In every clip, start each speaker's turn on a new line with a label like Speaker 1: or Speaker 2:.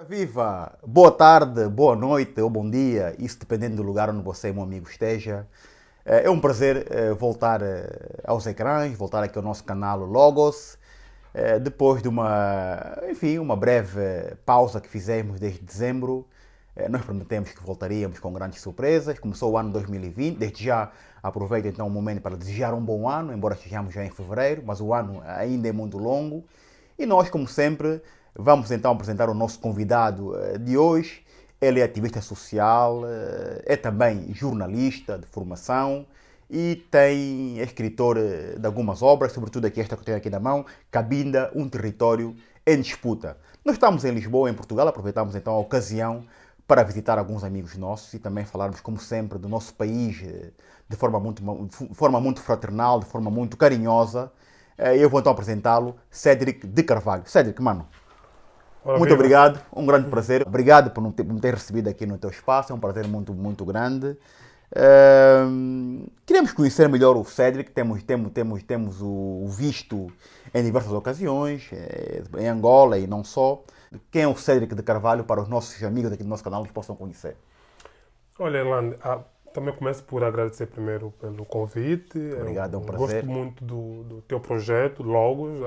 Speaker 1: Viva! Boa tarde, boa noite ou bom dia, isso dependendo do lugar onde você, meu amigo, esteja. É um prazer voltar aos ecrãs, voltar aqui ao nosso canal Logos, depois de uma breve pausa que fizemos desde dezembro. Nós prometemos que voltaríamos com grandes surpresas. Começou o ano 2020, desde já aproveito então o momento para desejar um bom ano, embora estejamos já em fevereiro, mas o ano ainda é muito longo. E nós, como sempre, vamos então apresentar o nosso convidado de hoje. Ele é ativista social, é também jornalista de formação e é escritor de algumas obras, sobretudo aqui esta que eu tenho aqui na mão, Cabinda, um território em disputa. Nós estamos em Lisboa, em Portugal, aproveitamos então a ocasião para visitar alguns amigos nossos e também falarmos, como sempre, do nosso país de forma muito fraternal, de forma muito carinhosa. Eu vou então apresentá-lo, Cédric de Carvalho. Cédric, mano,
Speaker 2: Ora,
Speaker 1: muito
Speaker 2: viva.
Speaker 1: obrigado, um grande prazer. Obrigado por me ter recebido aqui no teu espaço, é um prazer muito, muito grande. Queremos conhecer melhor o Cédric, temos o visto em diversas ocasiões, em Angola e não só. Quem é o Cédric de Carvalho para os nossos amigos aqui do nosso canal nos possam conhecer?
Speaker 2: Olha, Erland, também começo por agradecer primeiro pelo convite.
Speaker 1: Muito obrigado, é um
Speaker 2: Gosto
Speaker 1: prazer.
Speaker 2: muito do teu projeto, Logos.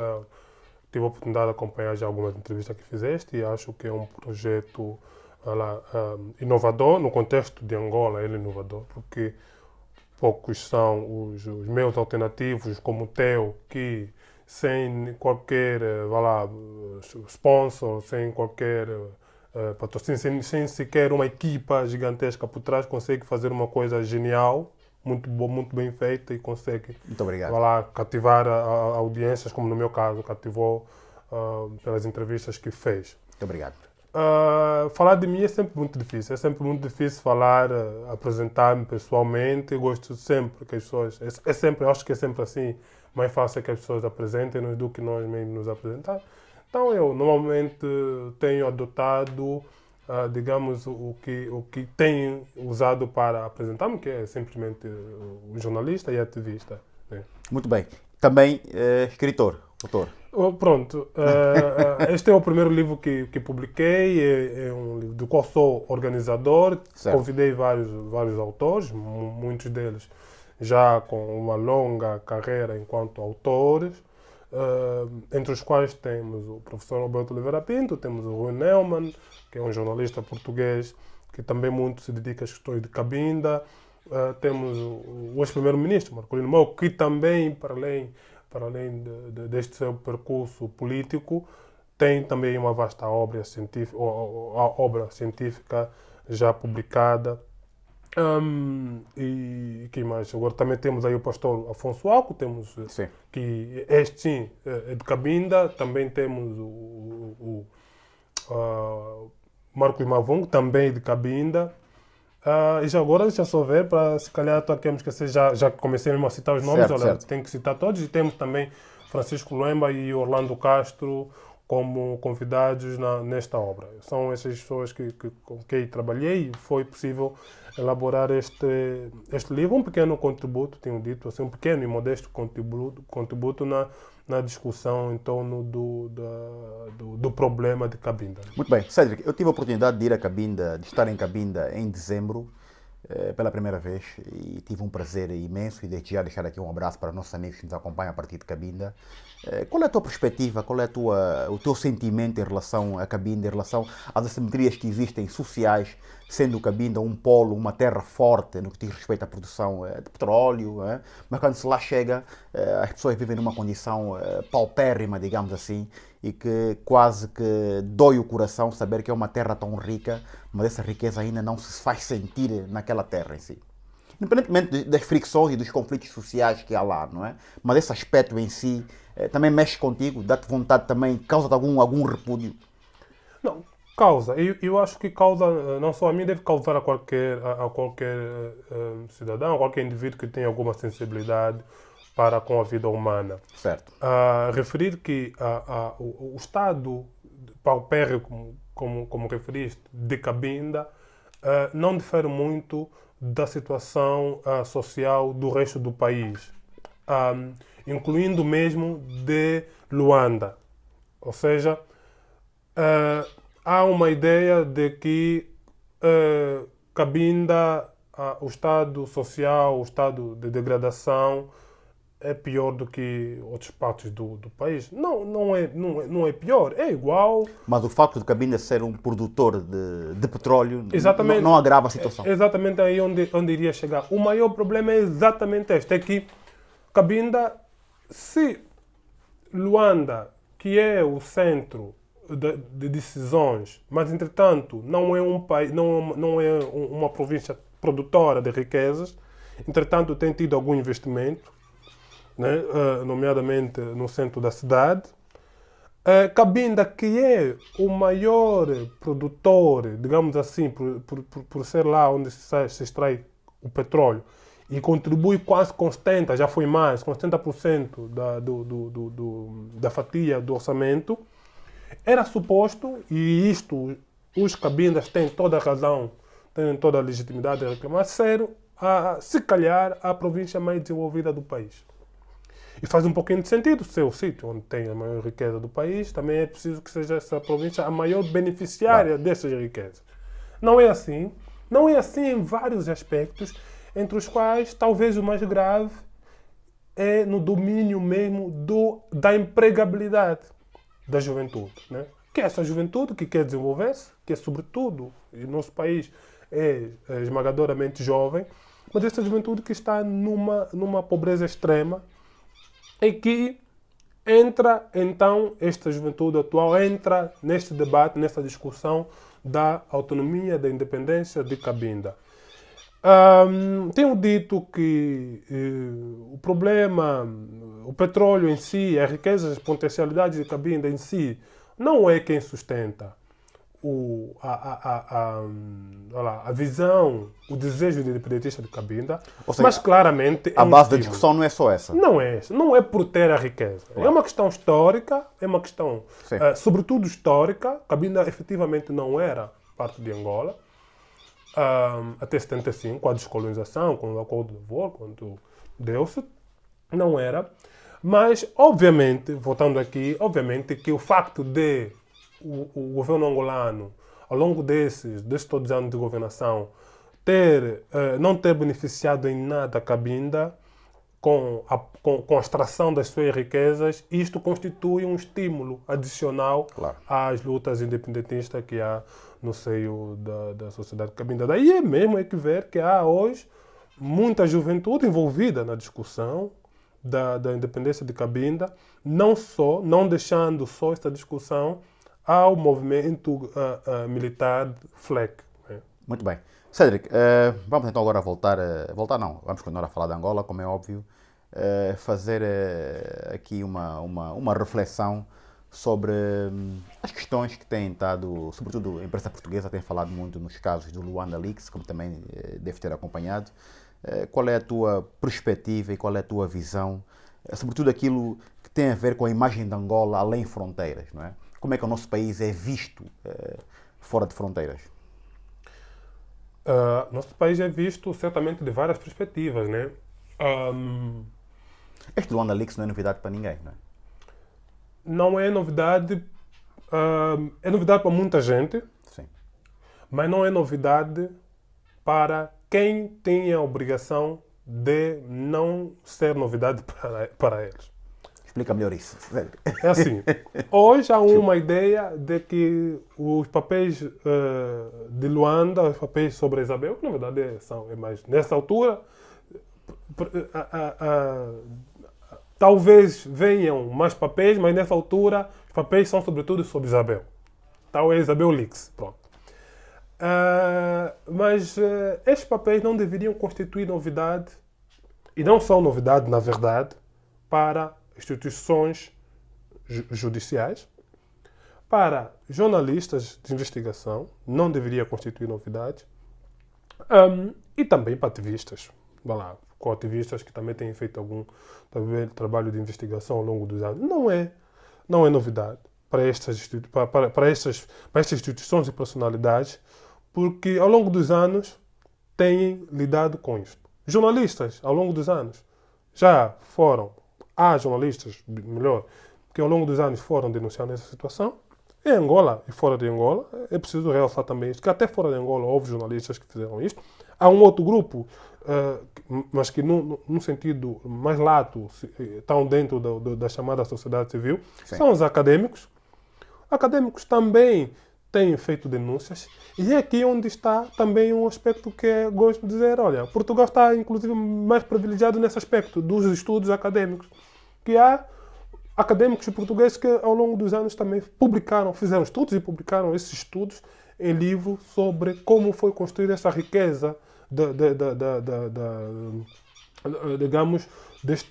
Speaker 2: Tive a oportunidade de acompanhar já algumas entrevistas que fizeste e acho que é um projeto inovador. No contexto de Angola, ele é inovador, porque poucos são os meios alternativos como o teu, que sem qualquer vá lá, sponsor, sem qualquer patrocínio, sem sequer uma equipa gigantesca por trás, consegue fazer uma coisa genial, muito boa, muito bem feita e consegue
Speaker 1: Muito obrigado.
Speaker 2: vá lá, cativar audiências, como no meu caso, cativou pelas entrevistas que fez.
Speaker 1: Muito obrigado.
Speaker 2: Falar de mim é sempre muito difícil falar, apresentar-me pessoalmente. Eu gosto sempre que as pessoas, eu acho que é sempre assim, mais fácil que as pessoas apresentem-nos do que nós mesmos nos apresentar. Então eu normalmente tenho adotado, digamos, o que tenho usado para apresentar-me, que é simplesmente um jornalista e ativista, né?
Speaker 1: Muito bem. Também escritor, autor.
Speaker 2: Pronto, este é o primeiro livro que publiquei, é um livro do qual sou organizador.
Speaker 1: Certo.
Speaker 2: Convidei vários autores, muitos deles já com uma longa carreira enquanto autores, entre os quais temos o professor Roberto Oliveira Pinto, temos o Rui Neumann, que é um jornalista português que também muito se dedica às questões de Cabinda. Temos o ex-primeiro-ministro, Marcolino Mau, que também, para além deste seu percurso político, tem também uma vasta obra científica já publicada. E que mais? Agora também temos aí o pastor Afonso Alco, temos
Speaker 1: Sim.
Speaker 2: que este sim é de Cabinda. Também temos o Marcos Mavungo, também de Cabinda. E já agora, deixa eu só ver, para se calhar estou aqui a me esquecer, já que comecei mesmo a citar os nomes,
Speaker 1: Certo,
Speaker 2: olha,
Speaker 1: certo.
Speaker 2: tenho que citar todos. E temos também Francisco Luemba e Orlando Castro como convidados nesta obra. São essas pessoas com quem trabalhei e foi possível elaborar este livro. Um pequeno contributo, tenho dito, assim, um pequeno e modesto contributo na discussão em torno do problema de Cabinda.
Speaker 1: Muito bem. Cédric, eu tive a oportunidade de ir a Cabinda, de estar em Cabinda em dezembro, pela primeira vez, e tive um prazer imenso e desde já deixar aqui um abraço para os nossos amigos que nos acompanham a partir de Cabinda. Qual é a tua perspectiva, qual é o teu sentimento em relação a Cabinda, em relação às assimetrias que existem sociais, sendo Cabinda um polo, uma terra forte no que diz respeito à produção de petróleo, mas quando se lá chega, as pessoas vivem numa condição paupérrima, digamos assim, e que quase que dói o coração saber que é uma terra tão rica, mas essa riqueza ainda não se faz sentir naquela terra em si. Independentemente das fricções e dos conflitos sociais que há lá, não é? Mas esse aspecto em si também mexe contigo, dá-te vontade também, causa-te algum repúdio.
Speaker 2: Não, causa. Eu acho que causa, não só a mim, deve causar a qualquer cidadão, a qualquer indivíduo que tenha alguma sensibilidade para com a vida humana.
Speaker 1: Certo.
Speaker 2: Referir que o estado paupérrimo, como referiste, de Cabinda, não difere muito da situação social do resto do país, incluindo mesmo de Luanda. Ou seja, há uma ideia de que Cabinda, o estado social, o estado de degradação é pior do que outras partes do país. Não é pior, é igual.
Speaker 1: Mas o facto de Cabinda ser um produtor de petróleo
Speaker 2: Exatamente,
Speaker 1: não agrava a situação.
Speaker 2: é exatamente aí onde iria chegar. O maior problema é exatamente este, é que Cabinda, se Luanda, que é o centro de decisões, mas entretanto não é um país, não é uma província produtora de riquezas, entretanto tem tido algum investimento, né, nomeadamente no centro da cidade. Cabinda, que é o maior produtor, digamos assim, por ser lá onde se extrai o petróleo, e contribui quase com 70%, já foi mais, com 70% da fatia do orçamento, era suposto, e isto os cabindas têm toda a razão, têm toda a legitimidade de reclamar, ser, se calhar, a província mais desenvolvida do país. E faz um pouquinho de sentido ser o sítio onde tem a maior riqueza do país, também é preciso que seja essa província a maior beneficiária dessas riquezas. Não é assim. Não é assim em vários aspectos, entre os quais talvez o mais grave é no domínio mesmo da empregabilidade da juventude, né? Que é essa juventude que quer desenvolver-se, que é sobretudo, e o nosso país é esmagadoramente jovem, mas essa juventude que está numa pobreza extrema, e que entra, então, esta juventude atual entra neste debate, nesta discussão da autonomia, da independência de Cabinda. Tenho dito que o problema, o petróleo em si, as riquezas, as potencialidades de Cabinda em si, não é quem sustenta a visão, o desejo de independentista de Cabinda,
Speaker 1: Ou seja,
Speaker 2: mas claramente é
Speaker 1: a
Speaker 2: um
Speaker 1: base da
Speaker 2: estímulo.
Speaker 1: discussão não é só essa.
Speaker 2: Não é isso. Não é por ter a riqueza.
Speaker 1: Claro.
Speaker 2: É uma questão histórica, é uma questão,
Speaker 1: Sim.
Speaker 2: sobretudo histórica. Cabinda efetivamente não era parte de Angola até 75, com a descolonização, com o Acordo de Avor, quando deu-se. Não era. Mas, obviamente, voltando aqui, obviamente que o facto de o governo angolano, ao longo desses todos os anos de governação, não ter beneficiado em nada Cabinda com a extração das suas riquezas, isto constitui um estímulo adicional
Speaker 1: Claro.
Speaker 2: às lutas independentistas que há no seio da sociedade Cabinda. Daí é mesmo que ver que há hoje muita juventude envolvida na discussão da independência de Cabinda, não deixando só esta discussão ao movimento militar FLEC. Né?
Speaker 1: Muito bem. Cédric, vamos então agora voltar não, vamos continuar a falar de Angola, como é óbvio, fazer aqui uma reflexão sobre as questões que têm estado, sobretudo a imprensa portuguesa tem falado muito nos casos do Luanda Leaks, como também deve ter acompanhado. Qual é a tua perspectiva e qual é a tua visão, sobretudo aquilo que tem a ver com a imagem de Angola além fronteiras, não é? Como é que o nosso país é visto fora de fronteiras?
Speaker 2: Nosso país é visto certamente de várias perspectivas, né?
Speaker 1: Este Luanda Leaks não é novidade para ninguém, não é?
Speaker 2: Não é novidade, é novidade para muita gente,
Speaker 1: Sim.
Speaker 2: mas não é novidade para quem tem a obrigação de não ser novidade para eles.
Speaker 1: Explica melhor isso. Cédric.
Speaker 2: É assim, hoje há uma ideia de que os papéis de Luanda, os papéis sobre Isabel, que na verdade é mais nessa altura, talvez venham mais papéis, mas nessa altura os papéis são sobretudo sobre Isabel. Tal é Isabel Leaks, pronto. Mas estes papéis não deveriam constituir novidade, e não são novidade, na verdade, para instituições judiciais, para jornalistas de investigação, não deveria constituir novidade, e também para ativistas, com ativistas que também têm feito algum trabalho de investigação ao longo dos anos. Não é novidade para estas instituições e personalidades, porque ao longo dos anos têm lidado com isto. Jornalistas, ao longo dos anos, há jornalistas, melhor, que ao longo dos anos foram denunciando essa situação, Em Angola e fora de Angola, é preciso realçar também isto, que até fora de Angola houve jornalistas que fizeram isto. Há um outro grupo, mas que num sentido mais lato, estão dentro da chamada sociedade civil,
Speaker 1: Sim.
Speaker 2: são os académicos. Académicos também têm feito denúncias, e é aqui onde está também um aspecto que gosto de dizer, olha, Portugal está inclusive mais privilegiado nesse aspecto dos estudos académicos, que há académicos portugueses que ao longo dos anos também fizeram estudos e publicaram esses estudos em livro sobre como foi construída essa riqueza digamos,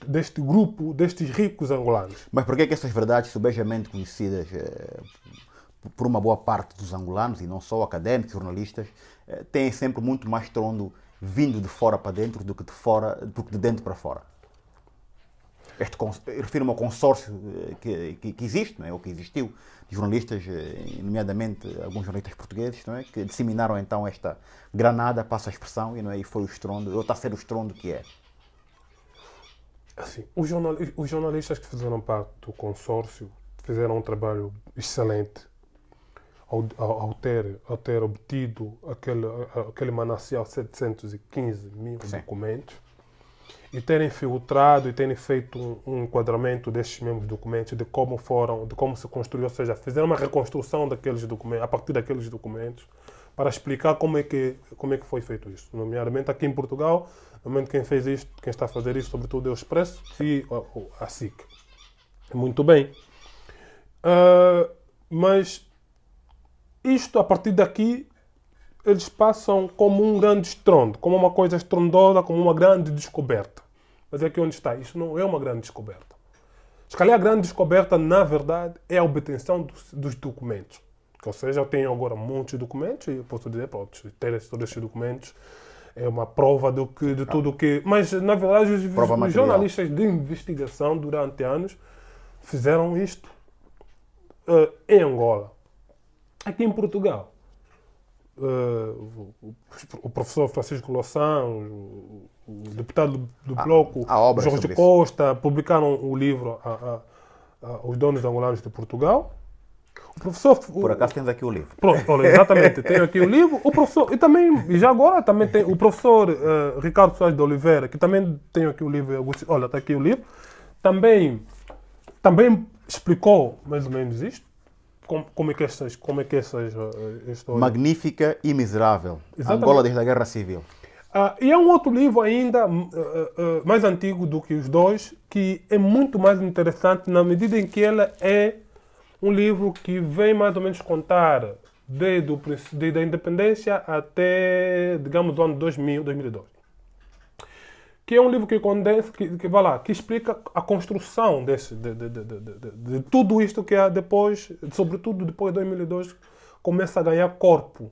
Speaker 2: deste grupo, destes ricos angolanos.
Speaker 1: Mas por que é que essas verdades subejamente conhecidas por uma boa parte dos angolanos, e não só académicos, jornalistas, têm sempre muito mais estrondo vindo de fora para dentro do que de dentro para fora? Refiro-me ao consórcio que existe, não é? Ou que existiu, de jornalistas, nomeadamente alguns jornalistas portugueses, não é? Que disseminaram então esta granada, passa a expressão, e, não é? E foi o estrondo, ou está a ser o estrondo que é.
Speaker 2: Assim, os jornalistas que fizeram parte do consórcio fizeram um trabalho excelente ao ter obtido aquele manancial 715 mil
Speaker 1: Sim.
Speaker 2: documentos e terem filtrado e terem feito um enquadramento destes mesmos documentos, de como se construiu, ou seja, fizeram uma reconstrução daqueles documentos, a partir daqueles documentos, para explicar como é que foi feito isso. Nomeadamente aqui em Portugal, normalmente quem fez isto, quem está a fazer isto, sobretudo é o Expresso e a SIC. Muito bem. Mas isto, a partir daqui, eles passam como um grande estrondo, como uma coisa estrondosa, como uma grande descoberta. Mas é aqui onde está. Isso não é uma grande descoberta. Se calhar a grande descoberta, na verdade, é a obtenção dos documentos. Ou seja, eu tenho agora muitos documentos e eu posso dizer, pronto, ter todos estes documentos é uma prova de tudo o que... Mas, na verdade, os jornalistas de investigação, durante anos, fizeram isto em Angola. Aqui em Portugal, o professor Francisco Louçã, o deputado do Bloco, Jorge Costa, publicaram o livro Os Donos Angolanos de Portugal. O professor...
Speaker 1: Por acaso temos aqui o livro.
Speaker 2: Pronto, exatamente, tenho aqui o livro. O professor, e já agora também tem o professor Ricardo Soares de Oliveira, que também tem aqui o livro. Olha, está aqui o livro. Também explicou mais ou menos isto. Como é que essas histórias...
Speaker 1: Magnífica e Miserável.
Speaker 2: Exatamente.
Speaker 1: Angola desde a Guerra Civil.
Speaker 2: E há um outro livro ainda mais antigo do que os dois, que é muito mais interessante na medida em que ele é um livro que vem mais ou menos contar desde a independência até, digamos, o ano 2000, 2002. Que é um livro que condensa, que explica a construção de tudo isto que há depois, sobretudo depois de 2002, começa a ganhar corpo.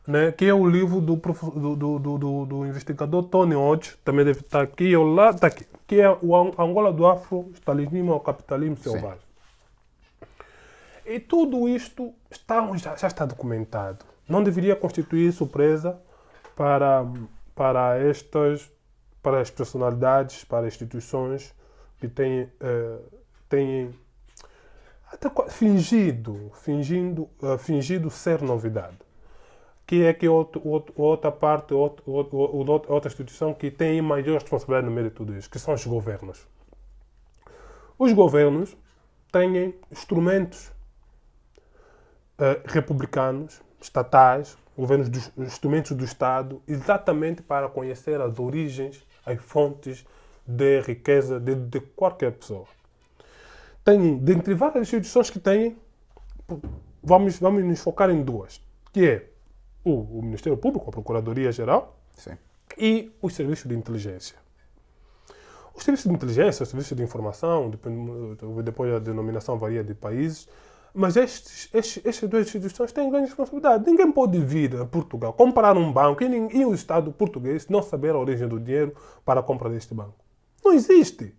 Speaker 2: Né? Que é o livro do investigador Tony Hodge, também deve estar aqui ou lá, está aqui, que é o Angola do Afro-Stalinismo ao Capitalismo Selvagem. E tudo isto já está documentado. Não deveria constituir surpresa para as personalidades, para as instituições que têm até fingido ser novidade. Que é outra parte, outra instituição que tem maior responsabilidade no meio de tudo isso, que são os governos. Os governos têm instrumentos republicanos, estatais, instrumentos do Estado, exatamente para conhecer as origens, as fontes de riqueza de qualquer pessoa. Dentre várias instituições que têm, vamos nos focar em duas, que é o Ministério Público, a Procuradoria-Geral,
Speaker 1: Sim.
Speaker 2: E os serviços de inteligência. Os serviços de inteligência, os serviços de informação, depois a denominação varia de países, mas estas duas instituições têm grande responsabilidade. Ninguém pode vir a Portugal, comprar um banco e o Estado português não saber a origem do dinheiro para a compra deste banco. Não existe.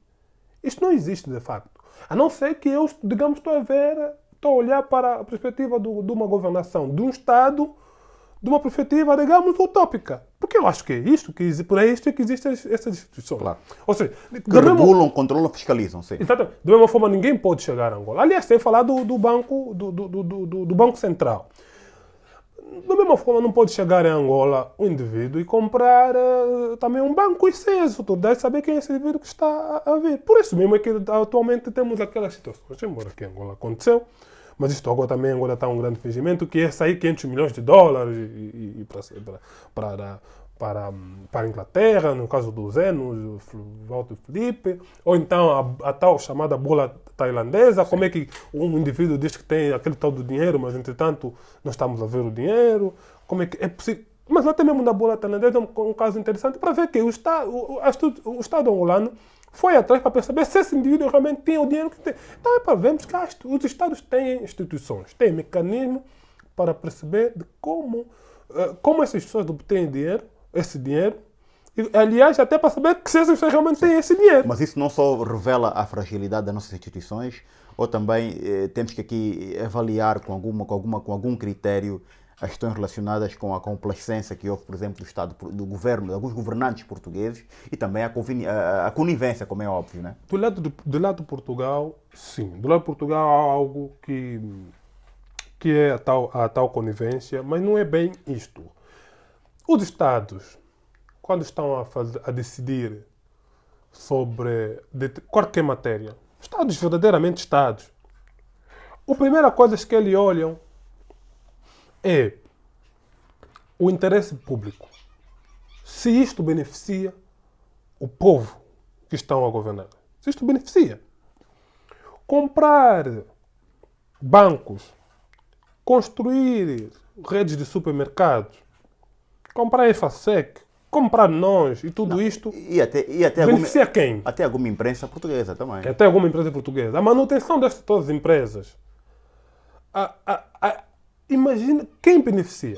Speaker 2: Isto não existe, de facto. A não ser que eu, digamos, estou a olhar para a perspectiva de uma governação, de um Estado de uma perspectiva, digamos, utópica. Porque eu acho que é isto, por isto é que existem essas instituições.
Speaker 1: Claro.
Speaker 2: Ou seja,
Speaker 1: Que regulam, controlam, fiscalizam, sim.
Speaker 2: Exatamente. Da mesma forma, ninguém pode chegar a Angola. Aliás, sem falar do Banco Central. Da mesma forma, não pode chegar em Angola um indivíduo e comprar também um banco e sem as autoridades saber quem é esse indivíduo que está a vir. Por isso mesmo é que atualmente temos aquelas situações, embora que em Angola aconteceu, mas isto agora também em Angola está um grande fingimento, que é sair 500 milhões de dólares para a Inglaterra, no caso do Zeno, Walter Felipe, ou então a tal chamada bola tailandesa. Sim. Como é que um indivíduo diz que tem aquele tal do dinheiro, mas entretanto nós estamos a ver o dinheiro? Como é que é possível? Mas até mesmo na bola tailandesa é um caso interessante para ver que o Estado angolano foi atrás para perceber se esse indivíduo realmente tem o dinheiro que tem. Então é para vermos que os Estados têm instituições, têm mecanismo para perceber de como essas pessoas obtêm dinheiro, esse dinheiro, e, aliás, até para saber que se essas pessoas realmente têm esse dinheiro.
Speaker 1: Mas isso não só revela a fragilidade das nossas instituições, ou também temos que aqui avaliar com algum critério as questões relacionadas com a complacência que houve, por exemplo, do Estado, do governo, de alguns governantes portugueses, e também a conivência, como é óbvio, né?
Speaker 2: Do lado de Portugal, sim. Do lado de Portugal há algo que é a tal conivência, mas não é bem isto. Os Estados, quando estão a decidir sobre qualquer matéria, Estados, verdadeiramente Estados, a primeira coisa que eles olham é o interesse público. Se isto beneficia o povo que estão a governar. Se isto beneficia. Comprar bancos, construir redes de supermercados, comprar EFASEC, comprar nós e tudo isto
Speaker 1: e até
Speaker 2: beneficia quem?
Speaker 1: Até alguma imprensa portuguesa também.
Speaker 2: Até alguma empresa portuguesa. A manutenção destas todas as empresas. Imagina quem beneficia.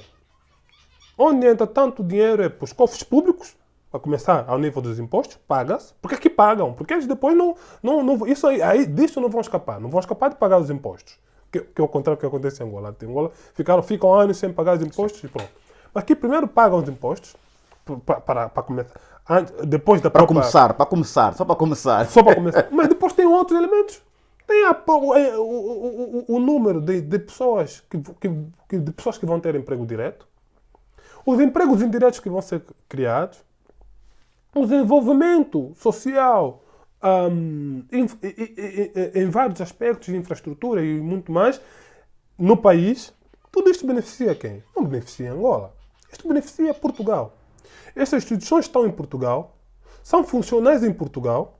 Speaker 2: Onde entra tanto dinheiro é para os cofres públicos, para começar ao nível dos impostos, paga-se. Porque aqui pagam. Porque eles depois isso aí disso não vão escapar. Não vão escapar de pagar os impostos. Que é o contrário do que acontece em Angola. Em Angola ficam anos sem pagar os impostos e pronto. Mas aqui primeiro pagam os impostos para começar. Depois da
Speaker 1: para começar. Só para começar.
Speaker 2: Mas depois tem outros elementos. Tem o número de pessoas que vão ter emprego direto, os empregos indiretos que vão ser criados, o desenvolvimento social em vários aspectos de infraestrutura e muito mais no país. Tudo isto beneficia quem? Não beneficia Angola. Isto beneficia Portugal. Estas instituições estão em Portugal, são funcionais em Portugal,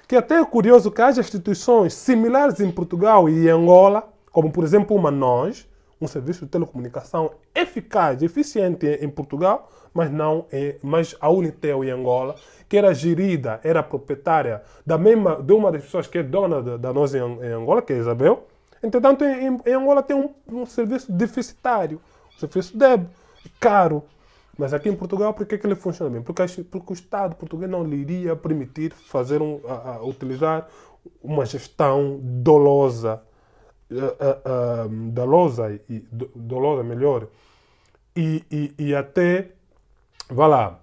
Speaker 2: que até é curioso que haja instituições similares em Portugal e em Angola, como por exemplo uma NOS, um serviço de telecomunicação eficaz, eficiente em Portugal, mas a Unitel em Angola, que era proprietária de uma das pessoas que é dona da NOS em Angola, que é a Isabel. Entretanto, em Angola tem um serviço deficitário, um serviço débil, caro. Mas aqui em Portugal, por que ele funciona bem? Porque o Estado português não lhe iria permitir utilizar uma gestão dolosa, melhor, e até, vá lá,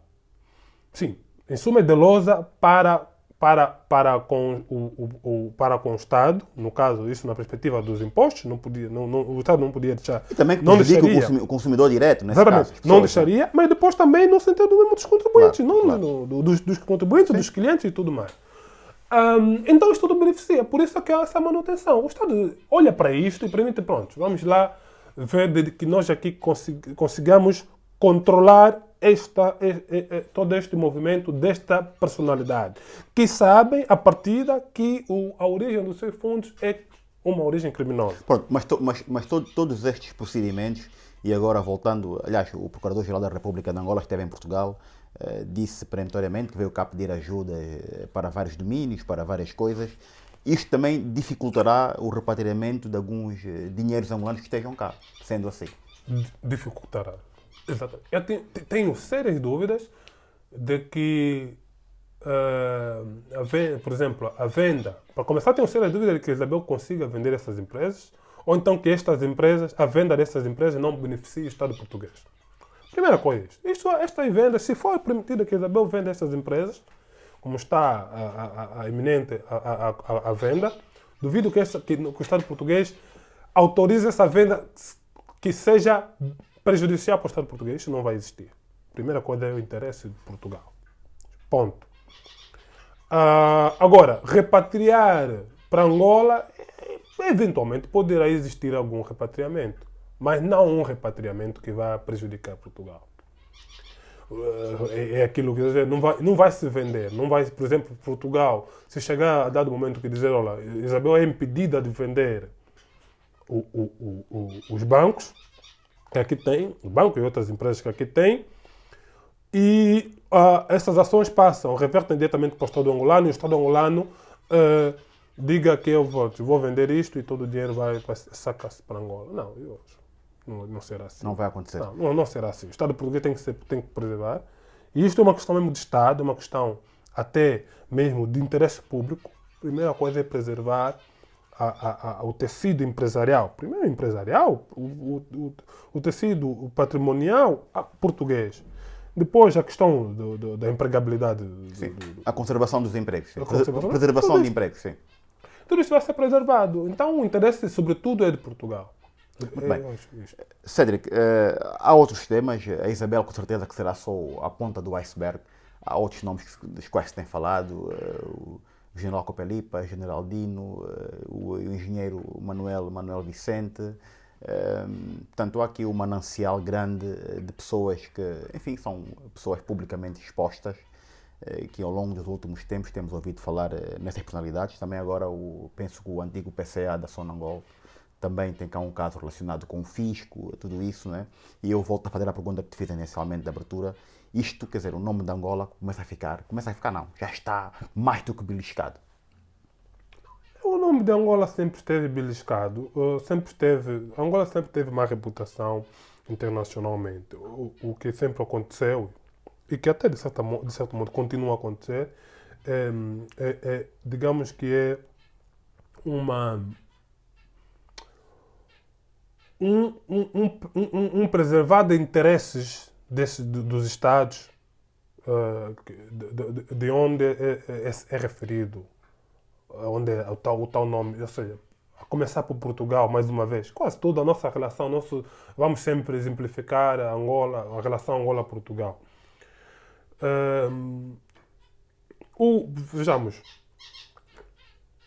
Speaker 2: sim, em suma é dolosa para com o Estado, no caso, isso na perspectiva dos impostos, o Estado não podia deixar.
Speaker 1: E também que prejudica o consumidor direto, nesse
Speaker 2: exatamente,
Speaker 1: caso.
Speaker 2: Não deixaria, mas depois também no sentido mesmo dos contribuintes,
Speaker 1: claro.
Speaker 2: Dos contribuintes, sim, dos clientes e tudo mais. Então isto tudo beneficia, por isso é que há essa manutenção. O Estado olha para isto e permite, pronto, vamos lá ver que nós aqui consigamos controlar todo este movimento desta personalidade, que sabem, a partida, que a origem dos seus fundos é uma origem criminosa.
Speaker 1: Pronto, mas todos estes procedimentos, e agora voltando, aliás, o Procurador-Geral da República de Angola esteve em Portugal, disse peremptoriamente que veio cá pedir ajuda para vários domínios, para várias coisas. Isto também dificultará o repatriamento de alguns dinheiros angolanos que estejam cá, sendo assim.
Speaker 2: Dificultará. Exatamente. Eu tenho sérias dúvidas de que, por exemplo, a venda, para começar, tenho sérias dúvidas de que a Isabel consiga vender essas empresas, ou então que a venda dessas empresas não beneficie o Estado português. Primeira coisa, estas vendas, se for permitida que a Isabel venda estas empresas, como está a iminente a venda, duvido que o Estado português autorize essa venda que seja prejudicial para o Estado português. Isso não vai existir. Primeira coisa é o interesse de Portugal. Ponto. Agora, repatriar para Angola, eventualmente poderá existir algum repatriamento, mas não um repatriamento que vai prejudicar Portugal. É aquilo que eu dizer, não vai se vender. Não vai, por exemplo, Portugal, se chegar a dado momento que dizer, olha, Isabel é impedida de vender os bancos que aqui tem, o banco e outras empresas que aqui tem, e essas ações passam, revertem diretamente para o Estado angolano, e o Estado angolano diga que eu vou vender isto e todo o dinheiro vai sacar-se para Angola. Não será assim.
Speaker 1: Não vai acontecer.
Speaker 2: Não será assim. O Estado português tem que preservar. E isto é uma questão mesmo de Estado, é uma questão até mesmo de interesse público. A primeira coisa é preservar o tecido empresarial. Primeiro empresarial, o tecido patrimonial português. Depois a questão da empregabilidade.
Speaker 1: A conservação dos empregos. Sim.
Speaker 2: A
Speaker 1: Preservação de empregos, sim.
Speaker 2: Tudo isso vai ser preservado. Então o interesse, sobretudo, é de Portugal.
Speaker 1: Muito bem. Cédric, há outros temas. A Isabel, com certeza, que será só a ponta do iceberg. Há outros nomes dos quais se tem falado. O General Copelipa, General Dino, o engenheiro Manuel Vicente. Portanto, há aqui um manancial grande de pessoas que, enfim, são pessoas publicamente expostas, que ao longo dos últimos tempos temos ouvido falar nessas personalidades. Também agora, penso que o antigo PCA da Sonangol também tem cá um caso relacionado com o fisco, tudo isso, né? E eu volto a fazer a pergunta que te fiz inicialmente de abertura. Isto, quer dizer, o nome de Angola começa a ficar não, já está mais do que beliscado.
Speaker 2: O nome de Angola sempre esteve beliscado, Angola sempre teve má reputação internacionalmente. O que sempre aconteceu, e que até de certo modo continua a acontecer, digamos que é um preservar de interesses dos Estados de onde é referido, onde é o tal nome, ou seja, a começar por Portugal, mais uma vez, quase toda a nossa relação, vamos sempre exemplificar a relação Angola-Portugal. Vejamos,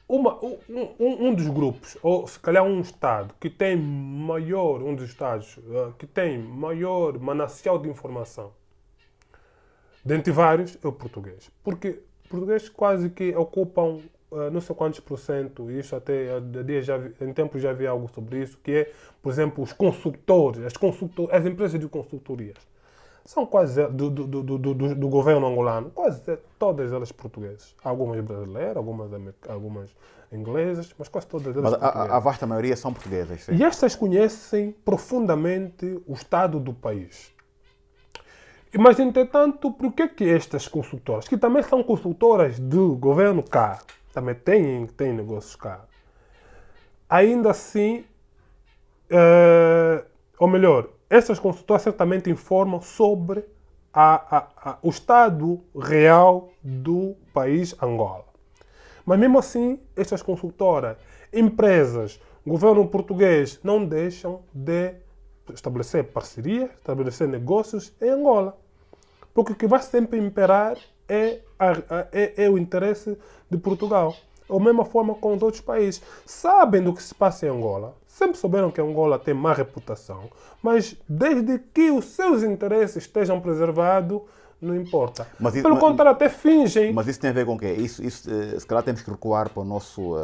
Speaker 2: um dos grupos, ou se calhar um Estado que tem um dos Estados que tem maior manancial de informação, dentre vários, é o português. Porque os portugueses quase que ocupam não sei quantos %, e isso até em tempos já vi algo sobre isso, que é, por exemplo, os consultores, as empresas de consultorias. São quase do governo angolano, quase todas elas portuguesas. Algumas brasileiras, algumas inglesas, mas quase todas elas portuguesas.
Speaker 1: A vasta maioria são portuguesas, sim.
Speaker 2: E estas conhecem profundamente o estado do país. Mas, entretanto, por que estas consultoras, que também são consultoras do governo cá, também têm negócios cá, ainda assim, ou melhor, essas consultoras certamente informam sobre o estado real do país Angola. Mas mesmo assim, estas consultoras, empresas, governo português não deixam de estabelecer parcerias, estabelecer negócios em Angola. Porque o que vai sempre imperar é o interesse de Portugal. Da mesma forma com os outros países. Sabem do que se passa em Angola. Sempre souberam que Angola tem má reputação. Mas desde que os seus interesses estejam preservados, não importa. Pelo contrário, até fingem.
Speaker 1: Mas isso tem a ver com o quê? Isso, se calhar temos que recuar para o nosso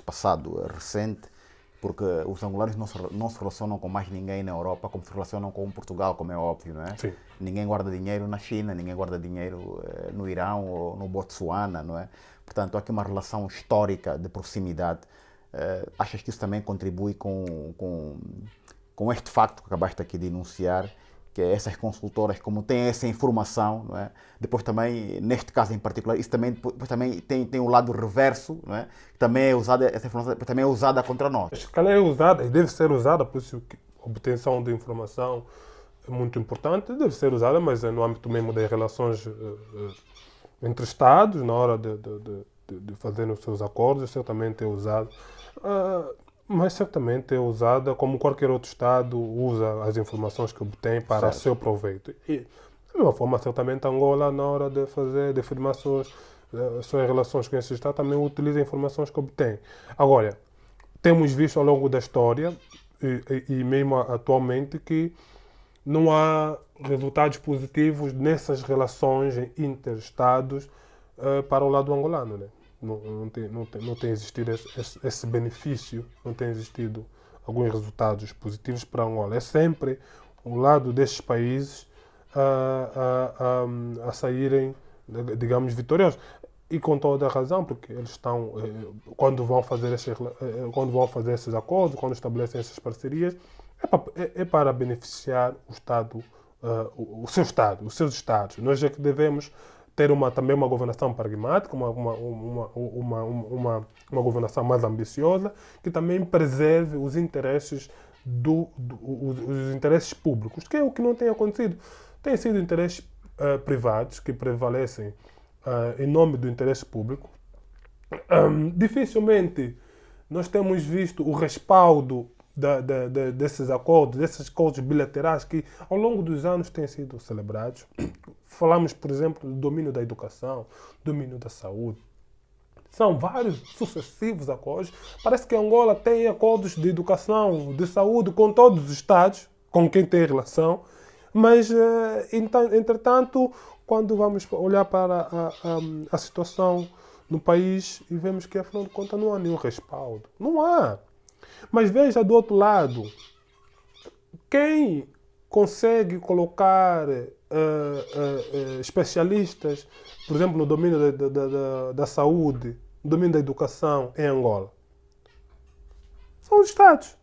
Speaker 1: passado recente, porque os angolanos não se relacionam com mais ninguém na Europa como se relacionam com Portugal, como é óbvio, não é?
Speaker 2: Sim.
Speaker 1: Ninguém guarda dinheiro na China, ninguém guarda dinheiro no Irão ou no Botsuana, não é? Portanto, há aqui uma relação histórica de proximidade. Achas que isso também contribui com este facto que acabaste aqui de enunciar, que é essas consultoras, como têm essa informação, não é? Depois também, neste caso em particular, isso também tem o lado reverso, não é? Que também é usada, essa informação também é usada contra nós.
Speaker 2: Se calhar é usada e deve ser usada, por isso que a obtenção de informação muito importante, deve ser usada, mas é no âmbito mesmo das relações entre Estados, na hora de fazer os seus acordos, certamente é usada. Mas certamente é usada como qualquer outro Estado usa as informações que obtém para
Speaker 1: Certo.
Speaker 2: seu proveito. E, da mesma forma, certamente Angola, na hora de firmar suas relações com esse Estado, também utiliza informações que obtém. Agora, temos visto ao longo da história, e mesmo atualmente, que não há resultados positivos nessas relações interestados para o lado angolano, né? Não tem existido esse benefício, não tem existido alguns resultados positivos para Angola. É sempre o lado destes países a saírem, digamos, vitoriosos. E com toda a razão, porque eles estão, quando vão fazer esses acordos, quando estabelecem essas parcerias, é para beneficiar o Estado, o seu Estado, os seus Estados. Nós é que devemos ter também uma governação pragmática, uma governação mais ambiciosa, que também preserve os interesses, os interesses públicos, que é o que não tem acontecido. Tem sido interesses privados que prevalecem em nome do interesse público. Dificilmente nós temos visto o respaldo desses acordos bilaterais que ao longo dos anos têm sido celebrados. Falamos, por exemplo, do domínio da educação, domínio da saúde. São vários sucessivos acordos. Parece que Angola tem acordos de educação, de saúde com todos os Estados, com quem tem relação, mas, entretanto, quando vamos olhar para a situação no país e vemos que, afinal de contas, não há nenhum respaldo. Não há. Mas veja do outro lado, quem consegue colocar especialistas, por exemplo, no domínio da saúde, no domínio da educação em Angola? São os Estados.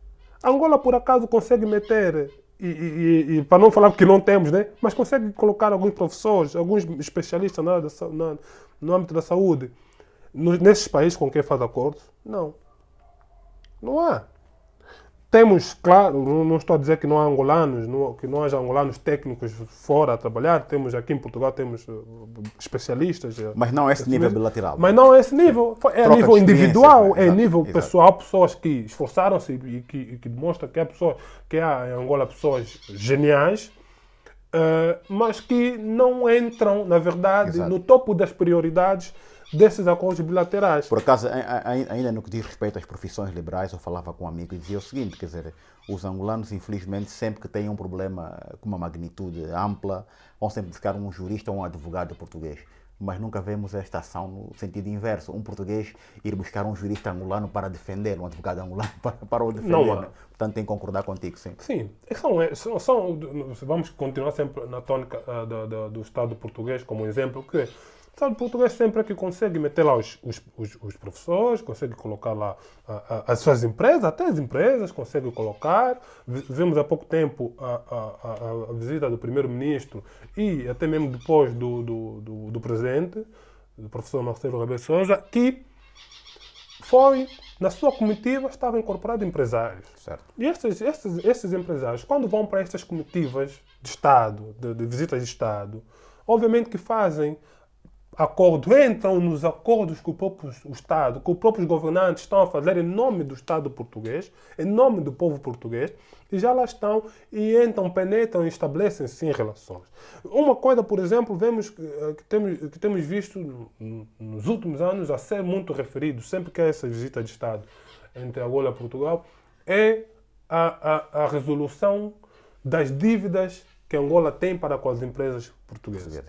Speaker 2: Angola, por acaso, consegue meter, e para não falar que não temos, né? Mas consegue colocar alguns professores, alguns especialistas no âmbito da saúde, nesses países com quem faz acordos? Não. Não há. Temos, claro, não estou a dizer que não há angolanos, que não haja angolanos técnicos fora a trabalhar. Temos aqui em Portugal, temos especialistas.
Speaker 1: Mas não a esse nível bilateral.
Speaker 2: Mas não a esse nível. É a nível individual, é a nível pessoal. Há pessoas que esforçaram-se e que demonstram que há em Angola pessoas geniais, mas que não entram, na verdade, no topo das prioridades desses acordos bilaterais.
Speaker 1: Por acaso, ainda no que diz respeito às profissões liberais, eu falava com um amigo e dizia o seguinte, quer dizer, os angolanos, infelizmente, sempre que têm um problema com uma magnitude ampla, vão sempre buscar um jurista ou um advogado português. Mas nunca vemos esta ação no sentido inverso. Um português ir buscar um jurista angolano para defender, um advogado angolano para o defender.
Speaker 2: Não há.
Speaker 1: Né? Portanto, tem que concordar contigo, sim.
Speaker 2: Sim. Vamos continuar sempre na tônica do Estado português como exemplo, que o Estado português sempre é que consegue meter lá os professores, consegue colocar lá as suas empresas, até as empresas consegue colocar. Vimos há pouco tempo a visita do primeiro-ministro e até mesmo depois do presidente, do professor Marcelo Rebelo de Sousa, que foi, na sua comitiva, estava incorporado empresários.
Speaker 1: Certo.
Speaker 2: E esses empresários, quando vão para estas comitivas de Estado, de visitas de Estado, obviamente que fazem entram nos acordos que o Estado, que os próprios governantes estão a fazer em nome do Estado português, em nome do povo português, e já lá estão e entram, penetram e estabelecem sim relações. Uma coisa, por exemplo, vemos que temos visto nos últimos anos a ser muito referido, sempre que há essa visita de Estado entre Angola e Portugal, é a resolução das dívidas que Angola tem para com as empresas portuguesas.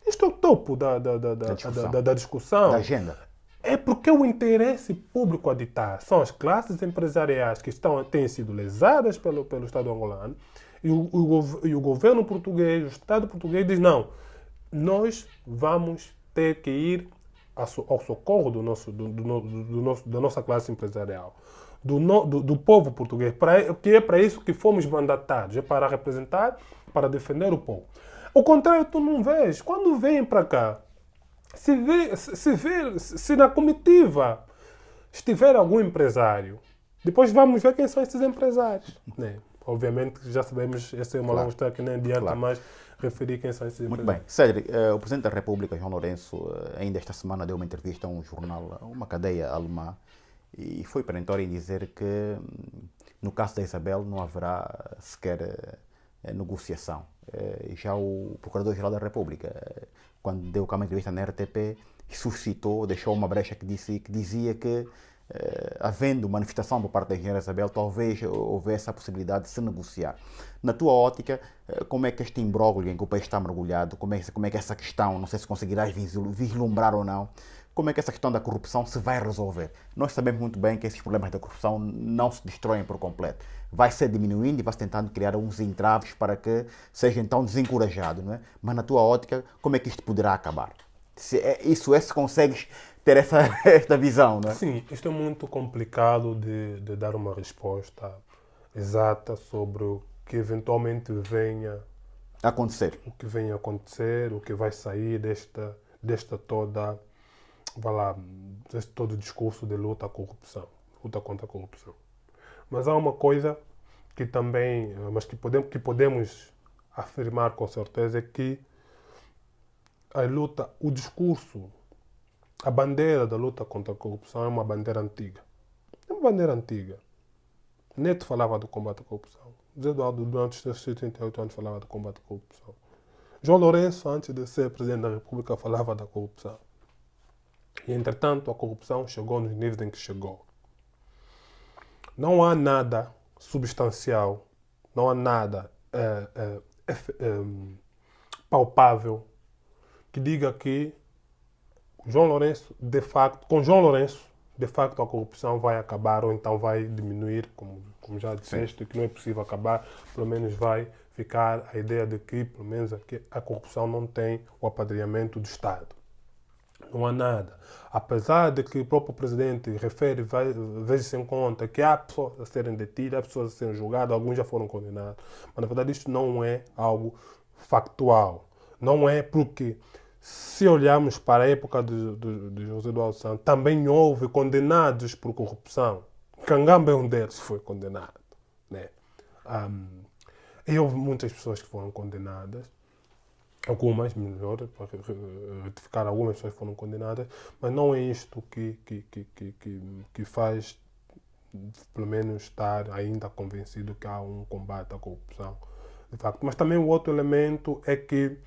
Speaker 2: Isto é o topo da discussão.
Speaker 1: Da agenda.
Speaker 2: É porque o interesse público a ditar são as classes empresariais que têm sido lesadas pelo Estado angolano e o governo português, o Estado português diz não, nós vamos ter que ir ao socorro da nossa classe empresarial, do povo português, que é para isso que fomos mandatados, é para representar, para defender o povo. O contrário, tu não vês. Quando vêm para cá, se na comitiva estiver algum empresário, depois vamos ver quem são esses empresários. Né? obviamente já sabemos, essa é uma
Speaker 1: Claro.
Speaker 2: longa história que nem adianta
Speaker 1: Claro.
Speaker 2: mais referir quem são esses
Speaker 1: Muito
Speaker 2: empresários.
Speaker 1: bem. Cédric, o Presidente da República, João Lourenço, ainda esta semana deu uma entrevista a um jornal, a uma cadeia alemã, e foi perentório em dizer que, no caso da Isabel, não haverá sequer negociação. Já o Procurador-Geral da República, quando deu cá uma entrevista na RTP, suscitou, deixou uma brecha que dizia que, havendo manifestação por parte da engenheira Isabel, talvez houvesse a possibilidade de se negociar. Na tua ótica, como é que este imbróglio em que o país está mergulhado, como é que essa questão, não sei se conseguirás vislumbrar ou não, como é que essa questão da corrupção se vai resolver? Nós sabemos muito bem que esses problemas da corrupção não se destroem por completo. Vai ser diminuindo e vai-se tentando criar uns entraves para que seja então desencorajado, não é? Mas na tua ótica, como é que isto poderá acabar? Se consegues ter esta visão, não é?
Speaker 2: Sim, isto é muito complicado de dar uma resposta exata sobre o que eventualmente venha
Speaker 1: Acontecer.
Speaker 2: o que vem a acontecer, o que vai sair desta toda, vai lá, deste todo o discurso de luta à corrupção, luta contra a corrupção. Mas há uma coisa que também, mas que podemos afirmar com certeza, é que a luta, o discurso, a bandeira da luta contra a corrupção é uma bandeira antiga. É uma bandeira antiga. Neto falava do combate à corrupção. José Eduardo, durante os seus 78 anos, falava do combate à corrupção. João Lourenço, antes de ser Presidente da República, falava da corrupção. E, entretanto, a corrupção chegou nos níveis em que chegou. Não há nada substancial, não há nada palpável que diga que João Lourenço, de facto, com João Lourenço, de facto a corrupção vai acabar ou então vai diminuir, como já disseste, que não é possível acabar, pelo menos vai ficar a ideia de que, pelo menos, a corrupção não tem o apadrinhamento do Estado. Não há nada. Apesar de que o próprio presidente refere, veja-se em conta que há pessoas a serem detidas, há pessoas a serem julgadas, alguns já foram condenados. Mas, na verdade, isto não é algo factual. Não é porque, se olharmos para a época de José Eduardo Santos, também houve condenados por corrupção. Cangamba é um deles, foi condenado. Né? E houve muitas pessoas que foram condenadas. Algumas, melhor, para retificar, algumas pessoas foram condenadas, mas não é isto que faz, pelo menos, estar ainda convencido que há um combate à corrupção, de facto. Mas também o outro elemento é que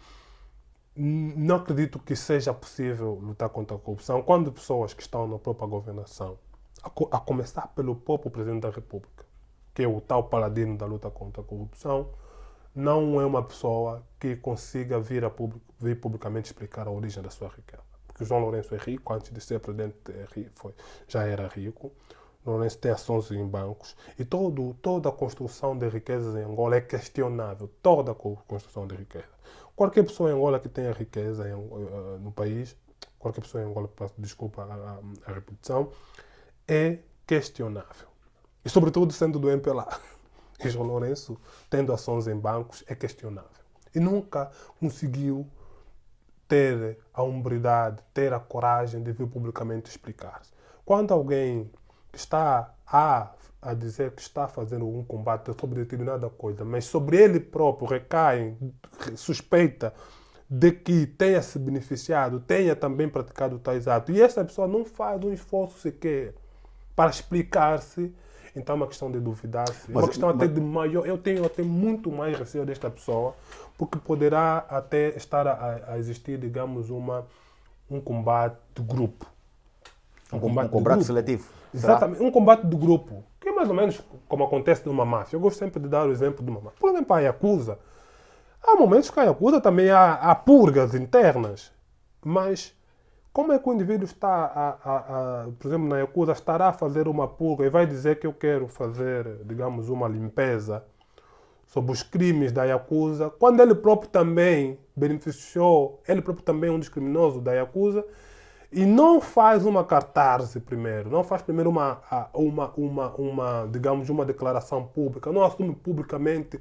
Speaker 2: não acredito que seja possível lutar contra a corrupção quando pessoas que estão na própria governação, a começar pelo próprio Presidente da República, que é o tal paladino da luta contra a corrupção, não é uma pessoa que consiga vir publicamente explicar a origem da sua riqueza. Porque o João Lourenço é rico, antes de ser presidente já era rico. O Lourenço tem ações em bancos. E toda a construção de riquezas em Angola é questionável. Toda a construção de riqueza. Qualquer pessoa em Angola que tenha riqueza no país, qualquer pessoa em Angola, desculpa a repetição, é questionável. E sobretudo sendo do MPLA. E João Lourenço, tendo ações em bancos, é questionável. E nunca conseguiu ter a hombridade, ter a coragem de vir publicamente explicar-se. Quando alguém que está a dizer que está fazendo um combate sobre determinada coisa, mas sobre ele próprio recai suspeita de que tenha se beneficiado, tenha também praticado tais atos, e essa pessoa não faz um esforço sequer para explicar-se, então é uma questão de duvidar-se. É uma questão até de maior... Eu tenho até muito mais receio desta pessoa, porque poderá até estar a existir, digamos, um combate de grupo.
Speaker 1: Um combate seletivo.
Speaker 2: Exatamente, um combate de grupo. Que é mais ou menos como acontece numa máfia. Eu gosto sempre de dar o exemplo de uma máfia. Por exemplo, a Yakuza. Há momentos que a Yakuza também há purgas internas. Mas como é que o indivíduo está, por exemplo, na Yakuza, estará a fazer uma purga e vai dizer que eu quero fazer, digamos, uma limpeza sobre os crimes da Yakuza, quando ele próprio também beneficiou, ele próprio também é um dos criminosos da Yakuza, e não faz uma catarse primeiro, não faz primeiro digamos, uma declaração pública, não assume publicamente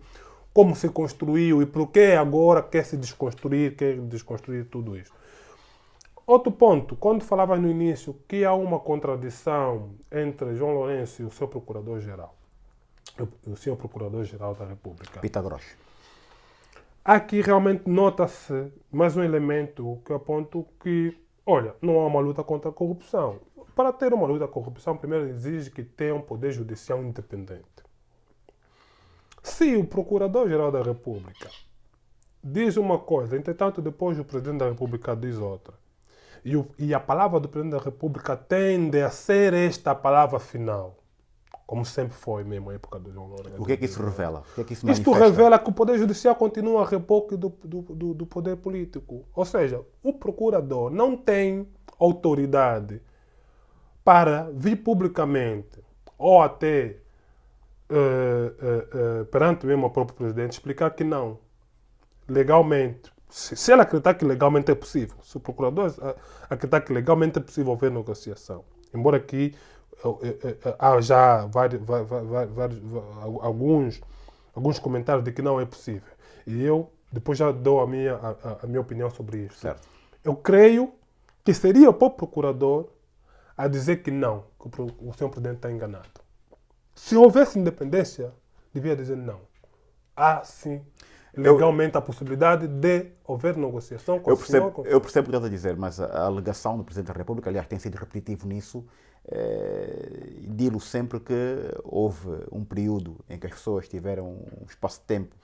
Speaker 2: como se construiu e por que agora quer desconstruir tudo isso. Outro ponto, quando falavas no início que há uma contradição entre João Lourenço e o seu procurador-geral. o senhor Procurador-Geral da República.
Speaker 1: Pita grosso.
Speaker 2: Aqui realmente nota-se mais um elemento que aponta que, olha, não há uma luta contra a corrupção. Para ter uma luta contra a corrupção, primeiro exige que tenha um poder judicial independente. Se o Procurador-Geral da República diz uma coisa, entretanto depois o Presidente da República diz outra, e a palavra do Presidente da República tende a ser esta palavra final, como sempre foi mesmo na época do João Lourenço.
Speaker 1: O que é que isso revela? O que é que isso
Speaker 2: Isto
Speaker 1: manifesta?
Speaker 2: revela que o Poder Judicial continua a reboque do poder político. Ou seja, o procurador não tem autoridade para vir publicamente ou até perante mesmo o próprio Presidente explicar que não, legalmente, se ele acreditar que legalmente é possível, se o procurador acreditar que legalmente é possível haver negociação, embora aqui há já alguns comentários de que não é possível. E eu depois já dou a minha opinião sobre isso.
Speaker 1: Certo.
Speaker 2: Eu creio que seria o próprio procurador a dizer que não, que o senhor presidente está enganado. Se houvesse independência, devia dizer não. Há sim legalmente a possibilidade de haver negociação com
Speaker 1: Eu
Speaker 2: o senhor.
Speaker 1: percebo o que estás a dizer, mas a alegação do Presidente da República, aliás, tem sido repetitivo nisso, digo sempre que houve um período em que as pessoas tiveram um espaço de tempo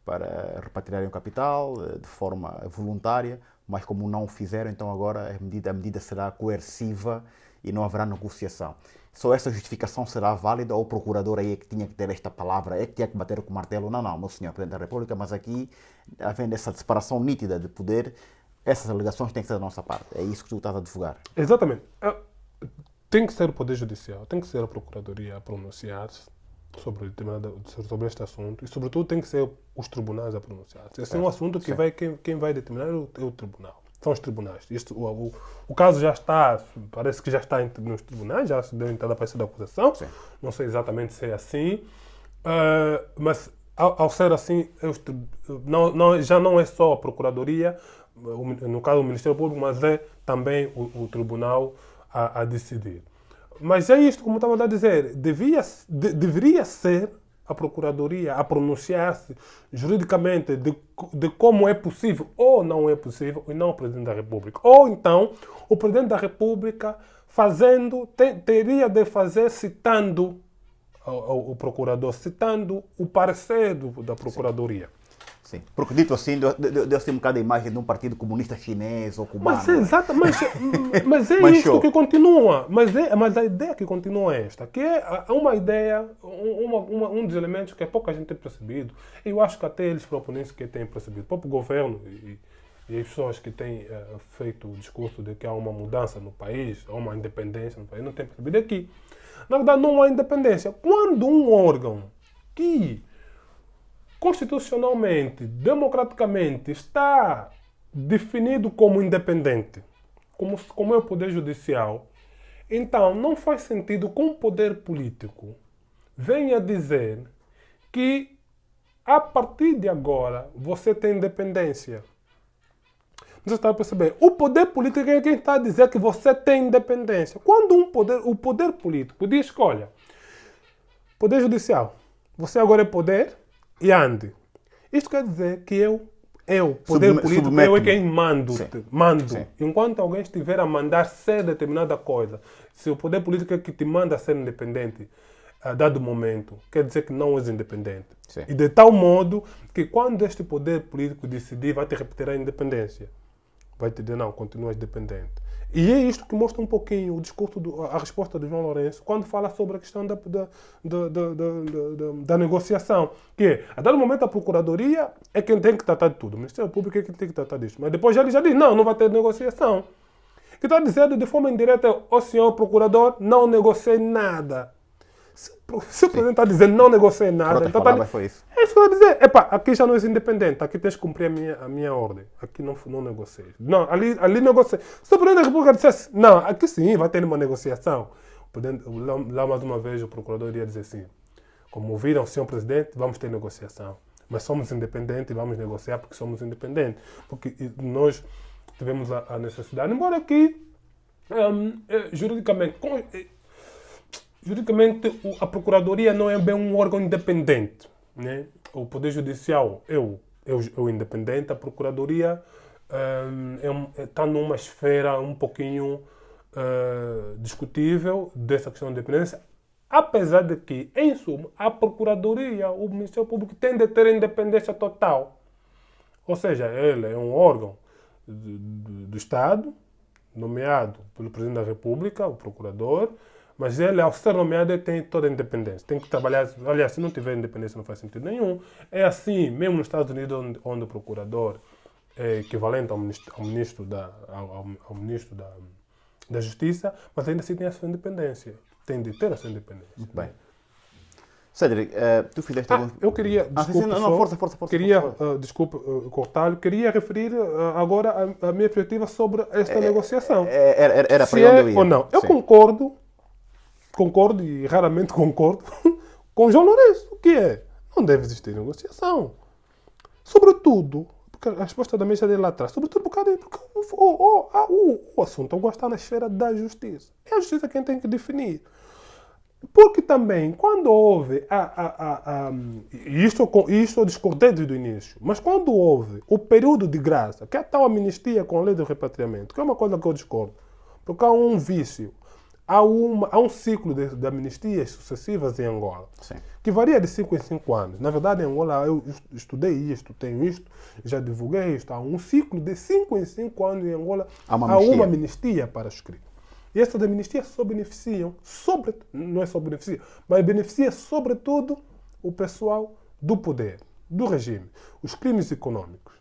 Speaker 1: para repatriarem o capital de forma voluntária, mas como não o fizeram, então agora a medida será coerciva e não haverá negociação. Só essa justificação será válida ou o procurador aí é que tinha que ter esta palavra, é que tinha que bater com o martelo? Não, meu senhor Presidente da República, mas aqui, havendo essa separação nítida de poder, essas alegações têm que ser da nossa parte. É isso que tu estás a divulgar.
Speaker 2: Exatamente. Tem que ser o Poder Judicial, tem que ser a Procuradoria a pronunciar-se sobre este assunto e, sobretudo, tem que ser os tribunais a pronunciar-se. Esse é um assunto que quem vai determinar é o tribunal. São os tribunais. O caso já está, parece que já está nos tribunais, já se deu entrada para essa acusação.
Speaker 1: Sim.
Speaker 2: Não sei exatamente se é assim, mas ao ser assim, já não é só a Procuradoria, no caso do Ministério Público, mas é também o tribunal a decidir. Mas é isto, como estava a dizer, deveria ser a Procuradoria a pronunciar-se juridicamente de como é possível ou não é possível, e não o Presidente da República. Ou então, o Presidente da República teria de fazer citando o Procurador, citando o parecer da Procuradoria.
Speaker 1: Sim. Porque dito assim, deu-se um bocado a imagem de um partido comunista chinês ou cubano.
Speaker 2: Mas é exato, mas é
Speaker 1: Mas
Speaker 2: isto que continua. Mas a ideia que continua é esta, que é uma ideia, um dos elementos que pouca gente tem percebido. E eu acho que até eles proponentes que têm percebido. O próprio governo e as pessoas que têm feito o discurso de que há uma mudança no país, há uma independência no país, não têm percebido aqui. Na verdade, não há independência. Quando um órgão que constitucionalmente, democraticamente, está definido como independente, como é o Poder Judicial, então não faz sentido que um poder político venha dizer que a partir de agora você tem independência. Você está a perceber? O poder político é quem está a dizer que você tem independência. Quando o poder político diz que, olha, Poder Judicial, você agora é poder e ande. Isto quer dizer que poder político, eu é quem mando.
Speaker 1: Sim.
Speaker 2: Enquanto alguém estiver a mandar ser determinada coisa, se o poder político é que te manda ser independente a dado momento, quer dizer que não és independente.
Speaker 1: Sim.
Speaker 2: E de tal modo que quando este poder político decidir, vai te repetir a independência. Vai te dizer, não, continuas dependente. E é isto que mostra um pouquinho o discurso, a resposta do João Lourenço, quando fala sobre a questão da negociação. Que é, a dado momento, a Procuradoria é quem tem que tratar de tudo. O Ministério Público é quem tem que tratar disso. Mas depois ele já diz, não vai ter negociação. Que está dizendo de forma indireta, ó senhor Procurador, não negocie nada. Se o Presidente está dizendo não negocie nada, então
Speaker 1: foi isso.
Speaker 2: é isso que eu estou a dizer. Epa, aqui já não és independente, aqui tens que cumprir a minha ordem. Aqui não negociei. Não, ali negociei. Se o Presidente da República dissesse, não, aqui sim vai ter uma negociação. Lá mais uma vez o Procurador iria dizer assim, como ouviram, senhor Presidente, vamos ter negociação. Mas somos independentes e vamos negociar porque somos independentes. Porque nós tivemos juridicamente, a Procuradoria não é bem um órgão independente, né? O Poder Judicial é o independente, a Procuradoria está numa esfera um pouquinho discutível dessa questão de independência, apesar de que, em suma, a Procuradoria, o Ministério Público, tem de ter independência total. Ou seja, ele é um órgão do Estado, nomeado pelo Presidente da República, o Procurador, mas ele, ao ser nomeado, ele tem toda a independência. Tem que trabalhar. Aliás, se não tiver independência, não faz sentido nenhum. É assim, mesmo nos Estados Unidos, onde o Procurador é equivalente ao ministro da Justiça, mas ainda assim tem a sua independência. Tem de ter a sua independência.
Speaker 1: Muito bem. Cédric, tu fizeste algum...
Speaker 2: Eu queria, desculpa,
Speaker 1: força.
Speaker 2: Queria, desculpa, cortar-lhe, queria referir agora a minha perspectiva sobre esta negociação.
Speaker 1: Era
Speaker 2: Se
Speaker 1: para onde eu ia.
Speaker 2: ou não. Eu
Speaker 1: Sim.
Speaker 2: concordo e raramente concordo com o João Lourenço, que é, não deve existir negociação. Sobretudo, porque a resposta da mesa dele lá atrás, sobretudo porque o assunto agora está na esfera da justiça. É a justiça quem tem que definir. Porque também, quando houve isto eu discordei desde o início, mas quando houve o período de graça, que é a tal amnistia com a lei do repatriamento, que é uma coisa que eu discordo, porque há um vício, há um ciclo de amnistias sucessivas em Angola,
Speaker 1: Sim.
Speaker 2: que varia de 5 em 5 anos. Na verdade, em Angola, eu estudei isto, tenho isto, já divulguei isto. Há um ciclo de 5 em 5 anos em Angola, há uma amnistia para os crimes. E essas amnistias só beneficiam, não é só beneficia, mas beneficia sobretudo o pessoal do poder, do regime, os crimes econômicos.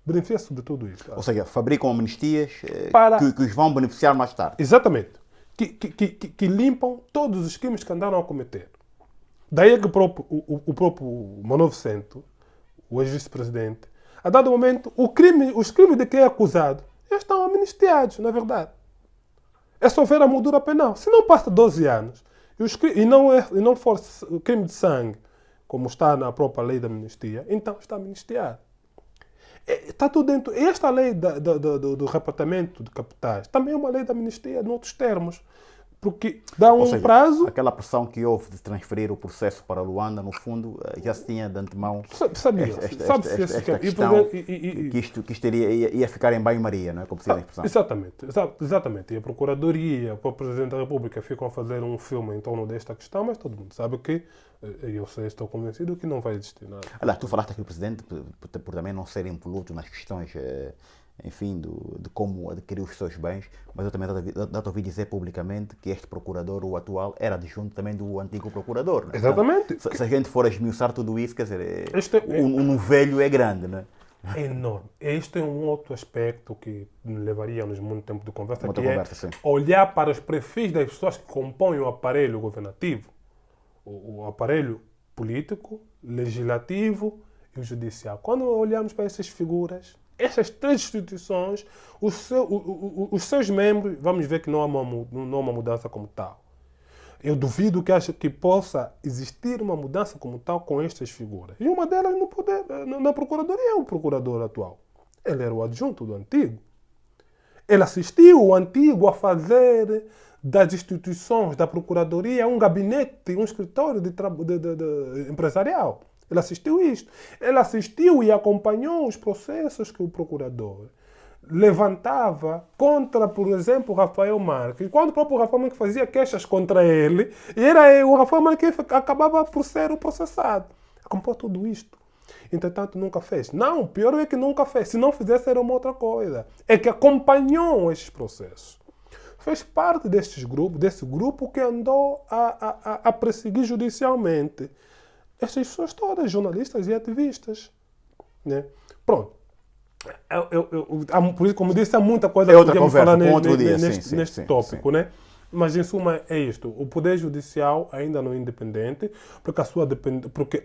Speaker 2: Beneficia sobretudo isso.
Speaker 1: Ou seja, fabricam amnistias que os vão beneficiar mais tarde.
Speaker 2: Exatamente. Que limpam todos os crimes que andaram a cometer. Daí é que o próprio Manoel Vicente, o ex-vice-presidente, a dado momento, os crimes de quem é acusado já estão amnistiados, na verdade. É só ver a moldura penal. Se não passa 12 anos e não for crime de sangue, como está na própria lei da amnistia, então está amnistiado. Está tudo dentro. Esta lei do repartimento de capitais também é uma lei da amnistia, em outros termos. Porque dá prazo.
Speaker 1: Aquela pressão que houve de transferir o processo para Luanda, no fundo, já se tinha de antemão esta questão que isto ia ficar em banho-maria, não é? Como se diz a expressão.
Speaker 2: Exatamente. E a Procuradoria, o Presidente da República ficam a fazer um filme em torno desta questão, mas todo mundo sabe que, estou convencido que não vai existir nada.
Speaker 1: Aliás, tu falaste aqui do Presidente por também não ser impoluto nas questões, enfim, de como adquirir os seus bens, mas eu também já ouvi dizer publicamente que este procurador, o atual, era adjunto também do antigo procurador. Né?
Speaker 2: Exatamente.
Speaker 1: Então, se a gente for esmiuçar tudo isso, quer dizer, um velho é grande, né?
Speaker 2: É enorme. Este é um outro aspecto que levaríamos muito tempo de conversa,
Speaker 1: sim.
Speaker 2: Olhar para os perfis das pessoas que compõem o aparelho governativo, o aparelho político, legislativo e o judicial. Quando olhamos para essas figuras, essas três instituições, os seus membros, vamos ver que não há uma mudança como tal. Eu duvido que possa existir uma mudança como tal com estas figuras. E uma delas no poder, na Procuradoria é o procurador atual. Ele era o adjunto do antigo. Ele assistiu o antigo a fazer das instituições da Procuradoria um gabinete, um escritório de empresarial. Ele assistiu isto. Ele assistiu e acompanhou os processos que o procurador levantava contra, por exemplo, o Rafael Marques. Quando o próprio Rafael Marques fazia queixas contra ele, era o Rafael Marques que acabava por ser o processado. Acompanhou tudo isto. Entretanto, nunca fez. Não, pior é que nunca fez. Se não fizesse, era uma outra coisa. É que acompanhou esses processos. Fez parte desse grupo que andou a perseguir judicialmente estas pessoas todas, jornalistas e ativistas. Né? Pronto. Por isso, como disse, há muita coisa que podíamos falar neste tópico. Né? Mas, em suma, é isto. O Poder Judicial ainda não é independente, porque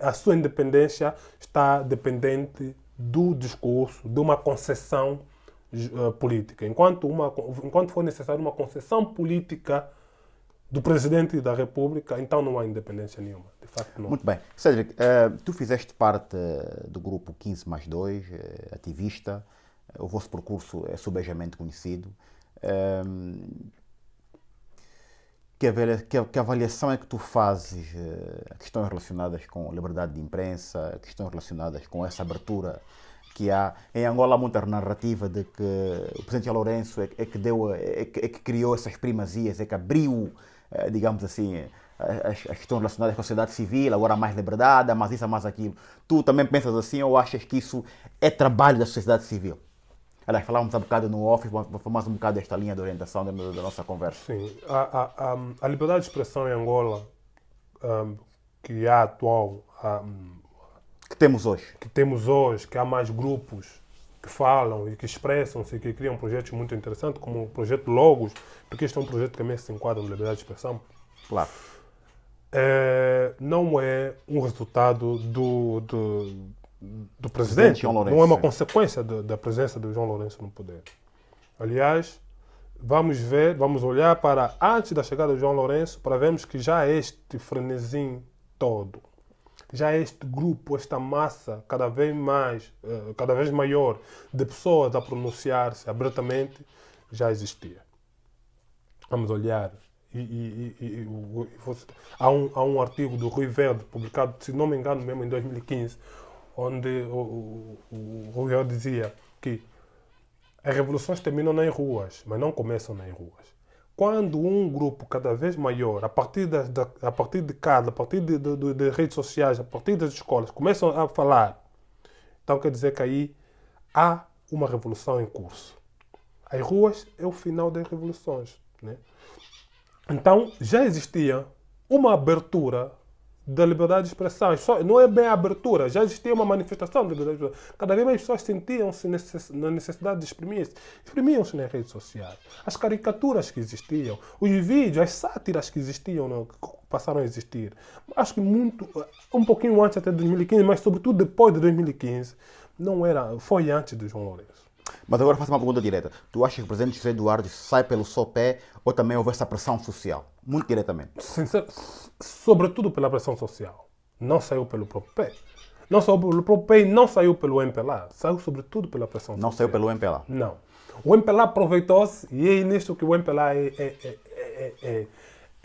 Speaker 2: a sua independência está dependente do discurso, de uma concessão política. Enquanto for necessário uma concessão política do Presidente da República, então não há independência nenhuma. De facto, não.
Speaker 1: Muito bem. Cédric, tu fizeste parte do grupo 15+2, ativista. O vosso percurso é subejamente conhecido. que avaliação é que tu fazes a questões relacionadas com liberdade de imprensa, questões relacionadas com essa abertura que há? Em Angola há muita narrativa de que o presidente João Lourenço é que criou essas primazias, é que abriu, digamos assim, as questões relacionadas com a sociedade civil, agora há mais liberdade, há mais isso, há mais aquilo. Tu também pensas assim ou achas que isso é trabalho da sociedade civil? Aliás, falávamos um bocado no office, vamos falar mais um bocado desta linha de orientação da nossa conversa.
Speaker 2: Sim, a liberdade de expressão em Angola, que é atual,
Speaker 1: Que temos hoje.
Speaker 2: que temos hoje, que há mais grupos que falam e que expressam-se e que criam projetos muito interessantes, como o projeto Logos, porque este é um projeto que também se enquadra na liberdade de expressão.
Speaker 1: Claro.
Speaker 2: Não é um resultado do presidente,
Speaker 1: João Lourenço,
Speaker 2: não é uma
Speaker 1: sim.
Speaker 2: consequência da presença do João Lourenço no poder. Aliás, vamos olhar para antes da chegada do João Lourenço para vermos que já este frenesim todo, já este grupo, esta massa cada vez maior de pessoas a pronunciar-se abertamente já existia. Vamos olhar. Há um artigo do Rui Verde, publicado, se não me engano, mesmo em 2015, onde o Rui Verde dizia que as revoluções terminam nas ruas, mas não começam nas ruas. Quando um grupo cada vez maior, a partir de casa, a partir de redes sociais, a partir das escolas, começam a falar, então quer dizer que aí há uma revolução em curso. As ruas é o final das revoluções, né? Então, já existia uma abertura da liberdade de expressão. Não é bem a abertura, já existia uma manifestação da liberdade de expressão. Cada vez mais pessoas sentiam-se na necessidade de exprimir-se. Exprimiam-se nas redes sociais. As caricaturas que existiam, os vídeos, as sátiras que existiam, não, que passaram a existir. Acho que um pouquinho antes até de 2015, mas sobretudo depois de 2015, foi antes de João Lourenço.
Speaker 1: Mas agora faço uma pergunta direta. Tu achas que o presidente José Eduardo sai pelo seu pé ou também houve essa pressão social? Muito diretamente.
Speaker 2: Sobretudo pela pressão social. Não saiu pelo próprio pé. Não saiu pelo próprio pé e não saiu pelo MPLA. Saiu sobretudo pela pressão social.
Speaker 1: Não saiu pelo MPLA?
Speaker 2: Não. O MPLA aproveitou-se e é nisto que o MPLA é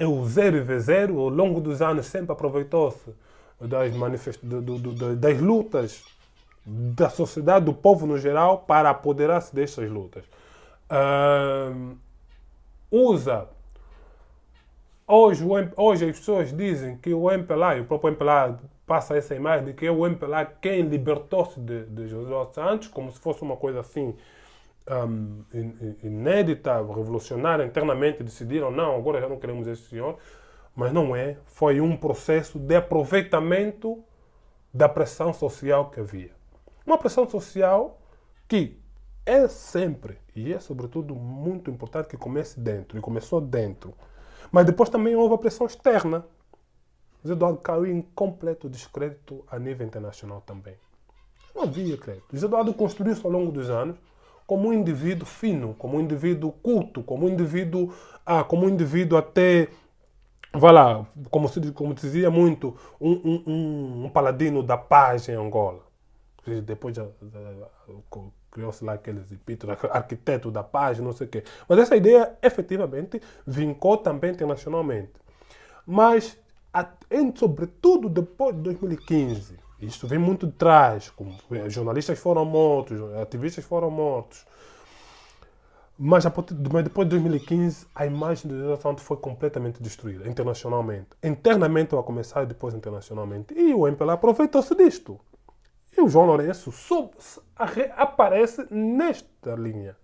Speaker 2: o 0v0. Ao longo dos anos sempre aproveitou-se das lutas da sociedade, do povo no geral, para apoderar-se destas lutas. Hoje as pessoas dizem que o MPLA, e o próprio MPLA passa essa imagem de que é o MPLA quem libertou-se de José dos Santos, como se fosse uma coisa assim inédita, revolucionária, internamente decidiram, não, agora já não queremos esse senhor, mas não é. Foi um processo de aproveitamento da pressão social que havia. Uma pressão social que é sempre, e é sobretudo muito importante que comece dentro, e começou dentro. Mas depois também houve a pressão externa. José Eduardo caiu em completo descrédito a nível internacional também. Não havia crédito. José Eduardo construiu-se ao longo dos anos como um indivíduo fino, como um indivíduo culto, como um indivíduo até, vai lá, como dizia muito, um paladino da paz em Angola. Depois criou-se lá aqueles epítetos, arquiteto da paz, não sei o quê. Mas essa ideia, efetivamente, vincou também internacionalmente. Mas, sobretudo depois de 2015, isso vem muito de trás, como jornalistas foram mortos, ativistas foram mortos. Mas depois de 2015, a imagem do José Santos foi completamente destruída, internacionalmente. Internamente, a começar, e depois internacionalmente. E o MPLA aproveitou-se disto. E o João Lourenço aparece nesta linha.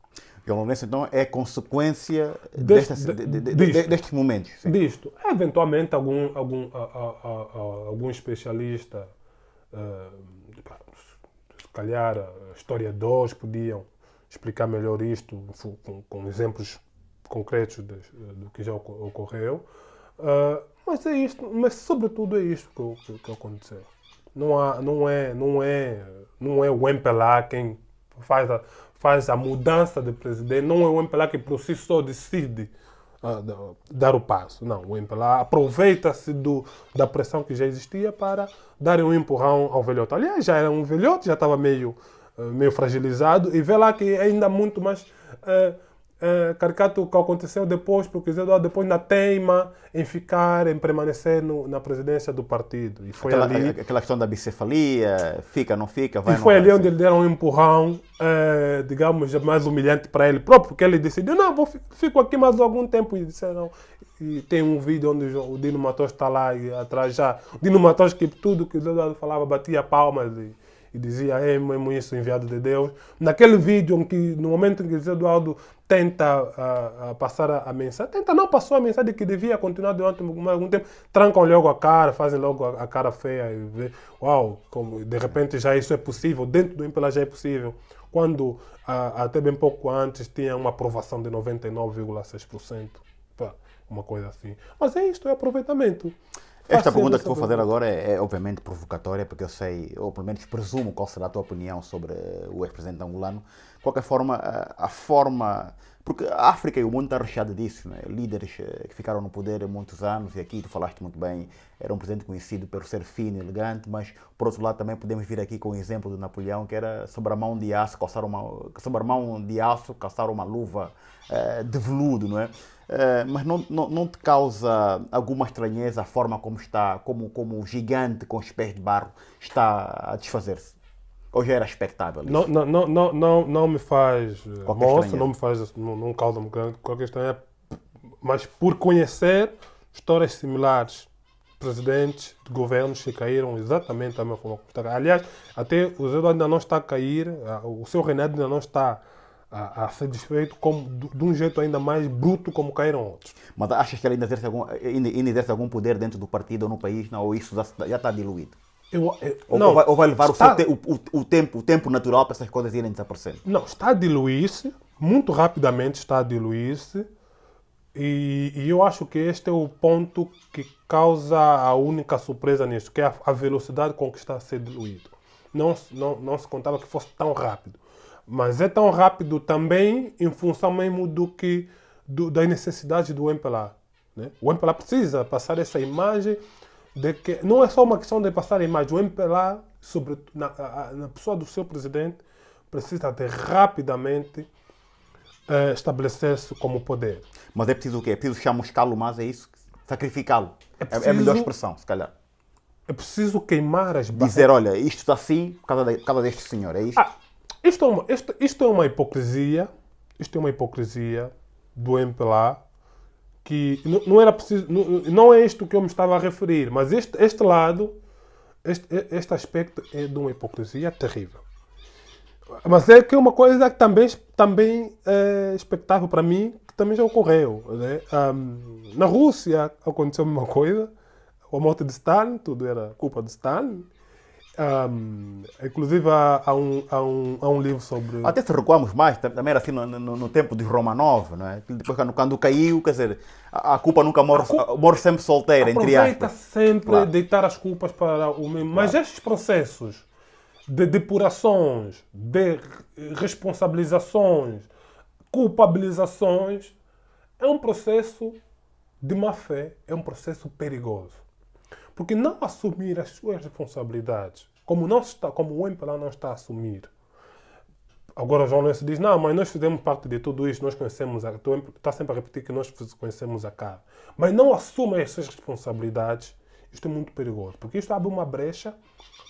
Speaker 1: João Lourenço, então, é consequência destes momentos. Sim.
Speaker 2: Disto. Eventualmente, algum especialista, se calhar historiadores, podiam explicar melhor isto com exemplos concretos do que já ocorreu. Mas é isto, mas sobretudo é isto que aconteceu. Não é o MPLA quem faz a mudança de presidente, não é o MPLA que por si só decide dar o passo. Não, o MPLA aproveita-se da pressão que já existia para dar um empurrão ao velhote. Aliás, já era um velhote, já estava meio fragilizado, e vê lá que ainda muito mais caricato que aconteceu depois, porque o José Eduardo depois na teima em permanecer na presidência do partido. E foi ali...
Speaker 1: Aquela questão da bicefalia, fica, não fica, vai,
Speaker 2: E
Speaker 1: não
Speaker 2: foi
Speaker 1: vai.
Speaker 2: ali onde ele deram um empurrão, digamos, mais humilhante para ele próprio, porque ele decidiu, não, fico aqui mais algum tempo. E disseram, e tem um vídeo onde o Dino Matos está lá e atrás já. O Dino Matos, que tudo que o Eduardo falava, batia palmas e dizia, é mesmo isso, enviado de Deus. Naquele vídeo, no momento em que o Eduardo tenta passar a mensagem, não passou a mensagem que devia continuar durante algum tempo, trancam logo a cara, fazem logo a cara feia e vê, uau, como de repente já isso é possível, dentro do MPLA já é possível, quando até bem pouco antes tinha uma aprovação de 99,6%, uma coisa assim. Mas é isto, é aproveitamento.
Speaker 1: Esta pergunta que vou fazer agora é obviamente provocatória, porque eu sei, ou pelo menos presumo qual será a tua opinião sobre o ex-presidente angolano. De qualquer forma, a forma... Porque a África e o mundo está recheado disso, né? Líderes que ficaram no poder há muitos anos, e aqui tu falaste muito bem, era um presidente conhecido por ser fino e elegante, mas por outro lado também podemos vir aqui com o exemplo de Napoleão, que era sobre a mão de aço, calçar uma luva de veludo, não é? Mas não te causa alguma estranheza a forma como está, como o gigante com os pés de barro está a desfazer-se? Ou já era expectável isso?
Speaker 2: Não me faz
Speaker 1: Qualquer
Speaker 2: moça,
Speaker 1: estranheza.
Speaker 2: não me faz, não causa-me qualquer estranheza, mas por conhecer histórias similares, presidentes de governos que caíram exatamente da mesma forma que está. Aliás, até o Zé Eduardo ainda não está a cair, o seu reinado ainda não está a ser desfeito de um jeito ainda mais bruto como caíram outros.
Speaker 1: Mas achas que ele ainda exerce algum poder dentro do partido ou no país? Não, ou isso já está diluído? Ou vai levar o tempo natural para essas coisas irem desaparecendo?
Speaker 2: Não, está a diluir-se, muito rapidamente está a diluir-se, e eu acho que este é o ponto que causa a única surpresa nisto, que é a velocidade com que está a ser diluído. Não se contava que fosse tão rápido, mas é tão rápido também em função mesmo das necessidades do MPLA. Né? O MPLA precisa passar essa imagem de que não é só uma questão de passar a imagem. O MPLA, na pessoa do seu presidente, precisa de rapidamente estabelecer-se como poder.
Speaker 1: Mas é preciso o quê? É preciso chamuscá-lo mais, é isso? Sacrificá-lo? É a melhor expressão, se calhar.
Speaker 2: É preciso queimar as bases.
Speaker 1: Dizer, olha, isto está assim por causa deste senhor, é isto?
Speaker 2: Isto é uma hipocrisia. Isto é uma hipocrisia do MPLA. Que não era preciso, não é isto que eu me estava a referir, mas este lado, este aspecto é de uma hipocrisia terrível. Mas é que é uma coisa que também é expectável para mim, que também já ocorreu. Né? Na Rússia aconteceu a mesma coisa, a morte de Stalin, tudo era culpa de Stalin. Inclusive há um livro sobre...
Speaker 1: Até se recuamos mais, também era assim no tempo de Romanov, não é? Depois quando caiu, quer dizer, a culpa nunca morre sempre solteira, entre aspas.
Speaker 2: Aproveita sempre deitar as culpas para o mesmo. Mas estes processos de depurações, de responsabilizações, culpabilizações, é um processo de má fé, é um processo perigoso. Porque não assumir as suas responsabilidades, como o MPLA não está a assumir. Agora o João Lourenço diz, não, mas nós fizemos parte de tudo isso, nós conhecemos, está sempre a repetir que nós conhecemos a cara. Mas não assumem essas responsabilidades, isto é muito perigoso, porque isto abre uma brecha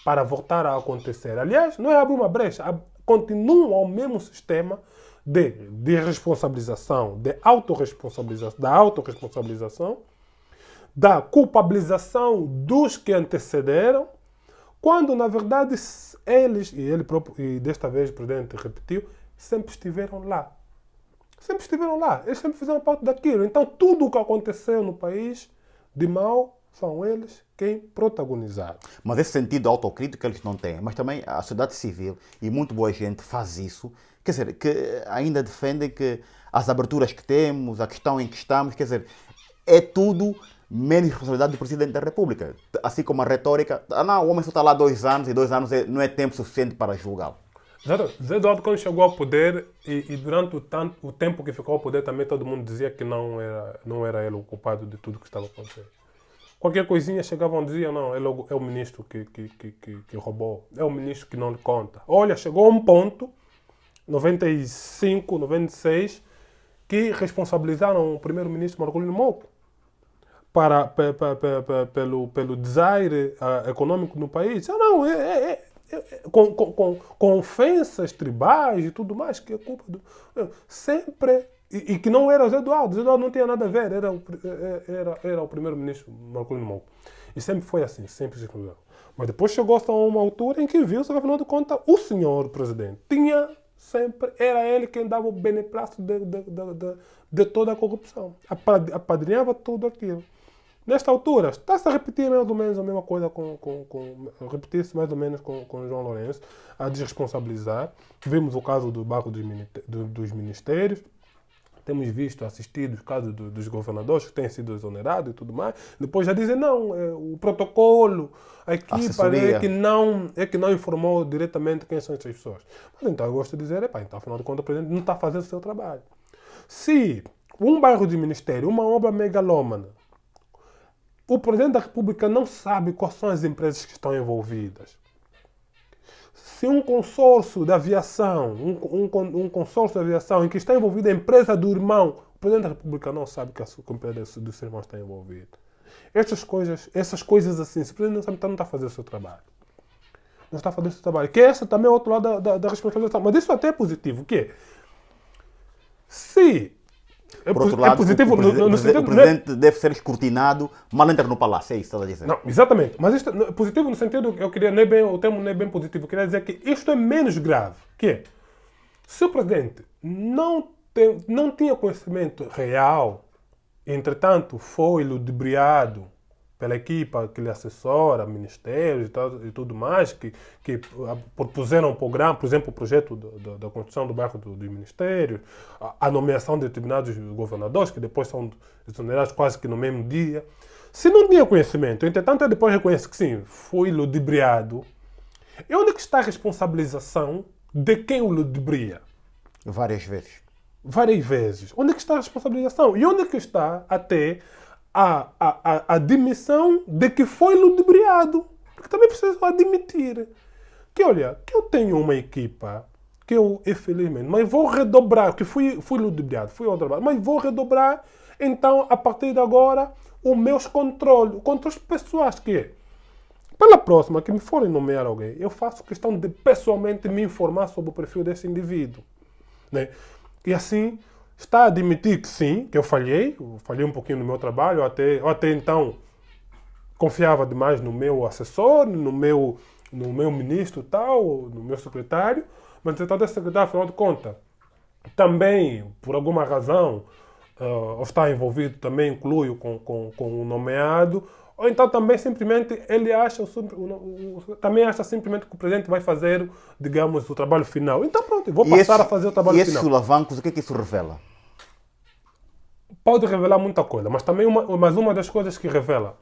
Speaker 2: para voltar a acontecer. Aliás, não é abrir uma brecha, continua o mesmo sistema de responsabilização, da autorresponsabilização, da culpabilização dos que antecederam, quando na verdade eles, e ele próprio, e desta vez o presidente repetiu, sempre estiveram lá. Sempre estiveram lá, eles sempre fizeram parte daquilo. Então tudo o que aconteceu no país de mal são eles quem protagonizaram.
Speaker 1: Mas esse sentido autocrítico eles não têm. Mas também a sociedade civil, e muito boa gente faz isso, quer dizer, que ainda defendem que as aberturas que temos, a questão em que estamos, quer dizer, é tudo menos responsabilidade do Presidente da República. Assim como a retórica, não, o homem só está lá 2 anos e 2 anos não é tempo suficiente para julgá-lo.
Speaker 2: Zé Eduardo, quando chegou ao poder, e durante o tempo que ficou ao poder, também todo mundo dizia que não era ele o culpado de tudo que estava acontecendo. Qualquer coisinha chegavam e diziam, não, ele é o ministro que roubou, é o ministro que não lhe conta. Olha, chegou a um ponto, 95, 96, que responsabilizaram o primeiro-ministro Marcolino Moko pelo desaire econômico no país. Não, com ofensas tribais e tudo mais, que é culpa do... Sempre... E que não era o Zé Eduardo. O Zé Eduardo não tinha nada a ver. Era o primeiro-ministro Marcolino Moko. E sempre foi assim, sempre se incluiu. Mas depois chegou-se a uma altura em que viu-se que, afinal de contas, o senhor presidente tinha sempre... Era ele quem dava o beneplácito de toda a corrupção. Apadrinhava tudo aquilo. Nesta altura, está-se a repetir mais ou menos a mesma coisa repetir-se mais ou menos com o João Lourenço, a desresponsabilizar. Vimos o caso do barco dos ministérios. Temos visto, assistido os casos dos governadores que têm sido exonerados e tudo mais. Depois já dizem, não, o protocolo, a equipa é que não informou diretamente quem são essas pessoas. Mas então eu gosto de dizer, então afinal de contas o presidente não está fazendo o seu trabalho. Se um bairro de ministério, uma obra megalômana, o presidente da República não sabe quais são as empresas que estão envolvidas. Se um consórcio de aviação, um consórcio de aviação em que está envolvida a empresa do irmão, o presidente da República não sabe que a empresa do seu irmão está envolvida. Essas coisas assim, se o presidente não sabe, então não está a fazer o seu trabalho. Não está a fazer o seu trabalho. Que esse também é o outro lado da responsabilização. Mas isso até é positivo. O quê? Se...
Speaker 1: Por outro lado,
Speaker 2: positivo,
Speaker 1: o presidente deve ser escrutinado, mal entra no palácio, é isso que está a dizer.
Speaker 2: Não, exatamente. Mas isto é positivo no sentido, o termo não é bem positivo, eu queria dizer que isto é menos grave. Que é, se o presidente não tinha conhecimento real, entretanto foi ludibriado pela equipa que lhe assessora, ministérios e tudo mais, que propuseram um programa, por exemplo, o projeto da construção do bairro dos ministérios, a nomeação de determinados governadores, que depois são exonerados quase que no mesmo dia. Se não tinha conhecimento, entretanto, ele depois reconhece que sim, foi ludibriado. E onde é que está a responsabilização de quem o ludibria?
Speaker 1: Várias vezes.
Speaker 2: Várias vezes. Onde é que está a responsabilização? E onde é que está até a admissão de que foi ludibriado? Porque também preciso admitir que, olha, que eu tenho uma equipa que eu, infelizmente, mas vou redobrar, que fui ludibriado, fui ao trabalho, mas vou redobrar, então, a partir de agora, os meus controles pessoais, que é, pela próxima que me forem nomear alguém, eu faço questão de pessoalmente me informar sobre o perfil desse indivíduo, né? E assim, está a admitir que sim, que eu falhei um pouquinho no meu trabalho, eu até então confiava demais no meu assessor, no meu ministro tal, no meu secretário, mas então esse secretário, afinal de contas, também, por alguma razão, ou está envolvido, também inclui com o nomeado, ou então também simplesmente ele também acha simplesmente que o presidente vai fazer, digamos, o trabalho final. Então pronto, eu vou passar a fazer o trabalho final.
Speaker 1: E esses solavancos, o que é que isso revela?
Speaker 2: Pode revelar muita coisa, mas também uma das coisas que revela,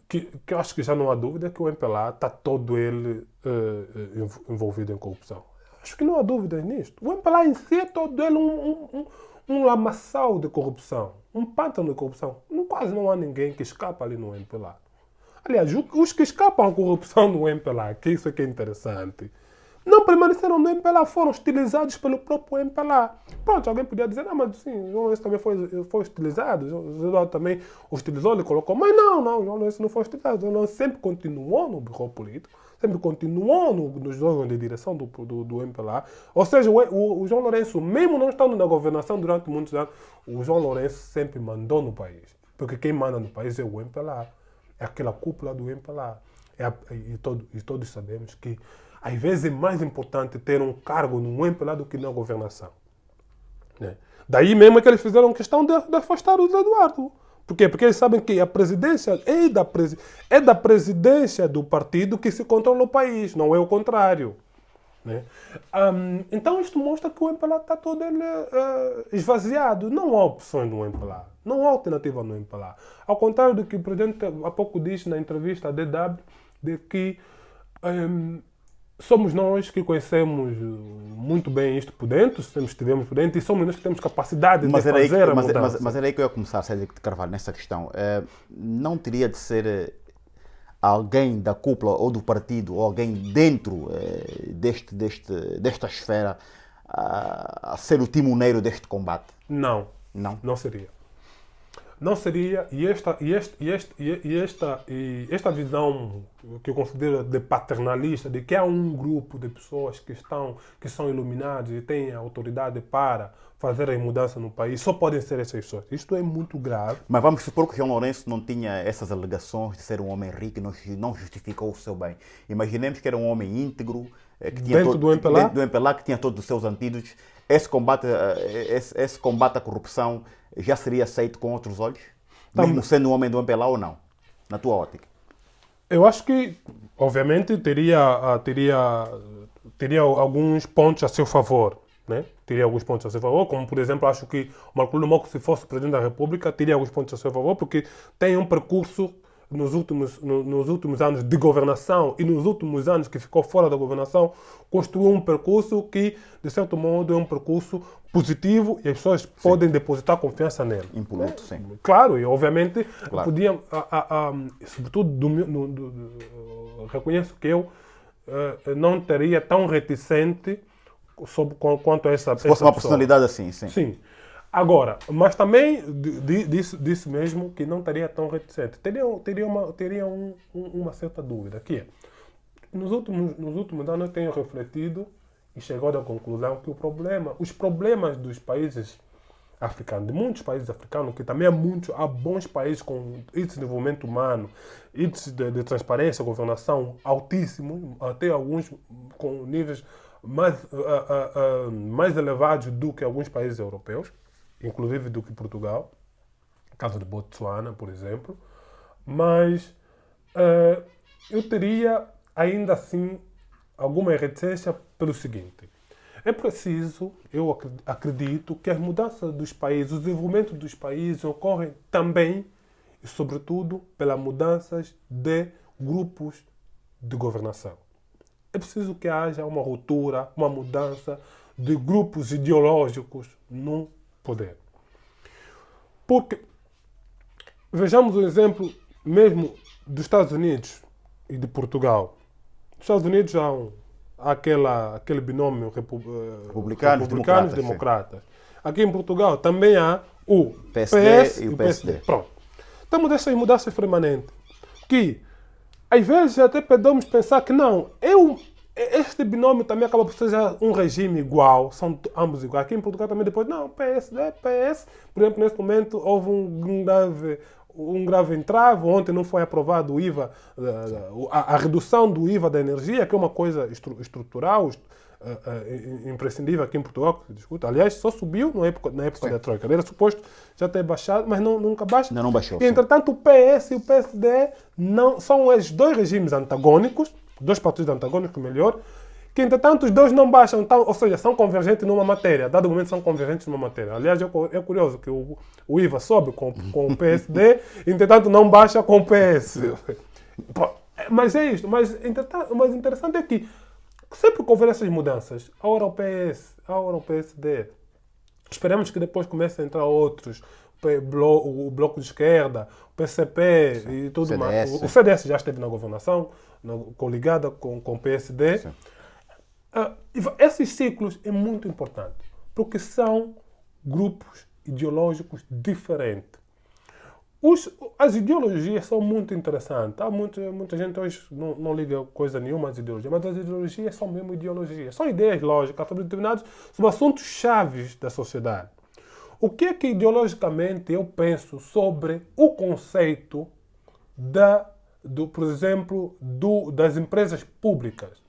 Speaker 2: que eu acho que já não há dúvida, é que o MPLA está todo ele envolvido em corrupção. Acho que não há dúvida nisto. O MPLA em si é todo ele um lamaçal de corrupção, um pântano de corrupção. Quase não há ninguém que escapa ali no MPLA. Aliás, os que escapam à corrupção no MPLA, que isso é que é interessante, não permaneceram no MPLA, foram hostilizados pelo próprio MPLA. Pronto, alguém podia dizer, mas sim, o João Lourenço também foi hostilizado, o José Eduardo também hostilizou, ele colocou, mas não, o João Lourenço não foi hostilizado, o João Lourenço sempre continuou no bureau político, sempre continuou nos órgãos de direção do MPLA, ou seja, o João Lourenço, mesmo não estando na governação durante muitos anos, o João Lourenço sempre mandou no país, porque quem manda no país é o MPLA, é aquela cúpula do MPLA, e todos sabemos que às vezes é mais importante ter um cargo no MPLA do que na governação. Né? Daí mesmo é que eles fizeram questão de afastar o Zé Eduardo. Por quê? Porque eles sabem que a presidência é da presidência do partido que se controla o país, não é o contrário. Né? Então isto mostra que o MPLA está todo ele, esvaziado. Não há opções no MPLA. Não há alternativa no MPLA. Ao contrário do que o presidente há pouco disse na entrevista à DW, de que somos nós que conhecemos muito bem isto por dentro, estivemos por dentro, e somos nós que temos capacidade de fazer a mudança.
Speaker 1: Mas era aí que eu ia começar, Sérgio de Carvalho, nessa questão. Não teria de ser alguém da cúpula ou do partido, ou alguém dentro desta esfera, a ser o timoneiro deste combate?
Speaker 2: Não.
Speaker 1: Não.
Speaker 2: Não seria. Não seria, esta visão que eu considero de paternalista, de que há um grupo de pessoas que são iluminados e têm a autoridade para fazer a mudança no país, só podem ser essas pessoas. Isto é muito grave.
Speaker 1: Mas vamos supor que João Lourenço não tinha essas alegações de ser um homem rico e não justificou o seu bem. Imaginemos que era um homem íntegro, que tinha
Speaker 2: Dentro do MPLA?
Speaker 1: dentro do MPLA, que tinha todos os seus antídotos. Esse combate à corrupção já seria aceito com outros olhos? Mesmo sendo um homem do MPLA ou não? Na tua ótica?
Speaker 2: Eu acho que, obviamente, teria alguns pontos a seu favor, né? Teria alguns pontos a seu favor, como, por exemplo, acho que o Marcolino Moco, se fosse Presidente da República, teria alguns pontos a seu favor, porque tem um percurso nos últimos anos de governação e nos últimos anos que ficou fora da governação, construiu um percurso que, de certo modo, é um percurso positivo e as pessoas podem depositar confiança nele.
Speaker 1: Impoluto, sim.
Speaker 2: Claro, e obviamente
Speaker 1: Claro.
Speaker 2: podiam, sobretudo, reconheço que eu não teria tão reticente quanto a essa
Speaker 1: Se fosse uma
Speaker 2: pessoa.
Speaker 1: personalidade assim, sim.
Speaker 2: Sim. Agora, mas também disse mesmo que não estaria tão reticente. Teria uma certa dúvida, que é, nos últimos anos eu tenho refletido e chegado à conclusão que os problemas dos países africanos, de muitos países africanos, que também há bons países com índice de desenvolvimento humano, índice de transparência, governação altíssimo, até alguns com níveis mais elevados do que alguns países europeus, inclusive do que Portugal, caso de Botsuana, por exemplo, mas eu teria ainda assim alguma reticência pelo seguinte: é preciso, eu acredito, que as mudanças dos países, o desenvolvimento dos países ocorrem também e sobretudo pelas mudanças de grupos de governação. É preciso que haja uma ruptura, uma mudança de grupos ideológicos no poder. Porque, vejamos o exemplo mesmo dos Estados Unidos e de Portugal. Nos Estados Unidos há aquele binômio republicanos democratas. Aqui em Portugal também há o PS e o PSD. Pronto. Temos essas mudanças permanentes que, às vezes, até podemos pensar que não, este binômio também acaba por ser um regime igual, são ambos iguais. Aqui em Portugal também depois, não, PSD, PS. Por exemplo, neste momento houve um grave entrave. Ontem não foi aprovado o IVA, a redução do IVA da energia, que é uma coisa estrutural, imprescindível aqui em Portugal, que se discute. Aliás, só subiu na época da Troika. Era suposto já ter baixado, mas nunca baixa.
Speaker 1: Não baixou.
Speaker 2: E, entretanto, o PS e o PSD são os dois regimes antagônicos, dois partidos antagônicos, melhor, que, entretanto, os dois não baixam, ou seja, são convergentes numa matéria. A dado momento, são convergentes numa matéria. Aliás, é curioso que o IVA sobe com o PSD, entretanto, não baixa com o PS. Mas é isto. Mas interessante é que sempre que houver essas mudanças, ora o PS, ora o PSD, esperamos que depois comecem a entrar outros, o Bloco de Esquerda, o PCP e tudo
Speaker 1: CDS.
Speaker 2: mais. O CDS já esteve na governação, coligada com o PSD. Esses ciclos é muito importante, porque são grupos ideológicos diferentes. As ideologias são muito interessantes. Há muita gente hoje não liga coisa nenhuma às ideologias, mas as ideologias são mesmo ideologias. São ideias lógicas sobre assuntos chaves da sociedade. O que é que ideologicamente eu penso sobre o conceito por exemplo, das empresas públicas?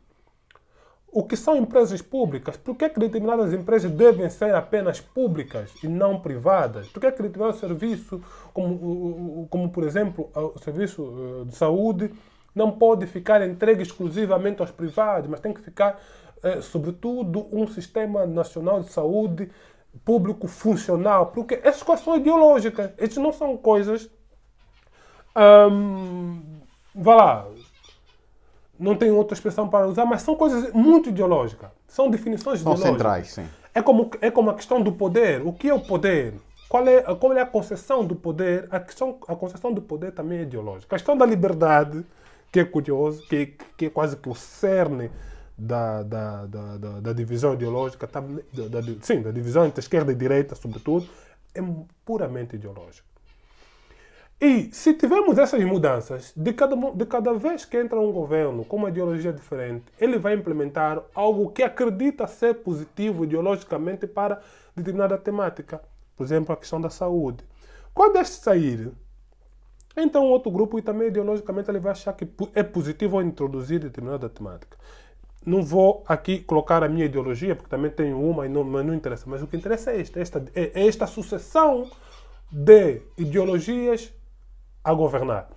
Speaker 2: O que são empresas públicas? Por que é que determinadas empresas devem ser apenas públicas e não privadas? Por que é que determinado serviço, como por exemplo o serviço de saúde, não pode ficar entregue exclusivamente aos privados, mas tem que ficar, sobretudo, um sistema nacional de saúde público funcional? Porque essas coisas são ideológicas. Essas não são coisas... vá lá... Não tenho outra expressão para usar, mas são coisas muito ideológicas. São definições ideológicas.
Speaker 1: São centrais, sim.
Speaker 2: É como a questão do poder. O que é o poder? Qual é a concepção do poder? A concepção do poder também é ideológica. A questão da liberdade, que é curioso, que é quase que o cerne da divisão ideológica, da divisão entre esquerda e direita, sobretudo, é puramente ideológico. E se tivermos essas mudanças, de cada vez que entra um governo com uma ideologia diferente, ele vai implementar algo que acredita ser positivo ideologicamente para determinada temática. Por exemplo, a questão da saúde. Quando este sair, então outro grupo e também ideologicamente ele vai achar que é positivo introduzir determinada temática. Não vou aqui colocar a minha ideologia, porque também tenho uma, mas não interessa. Mas o que interessa é esta sucessão de ideologias a governar.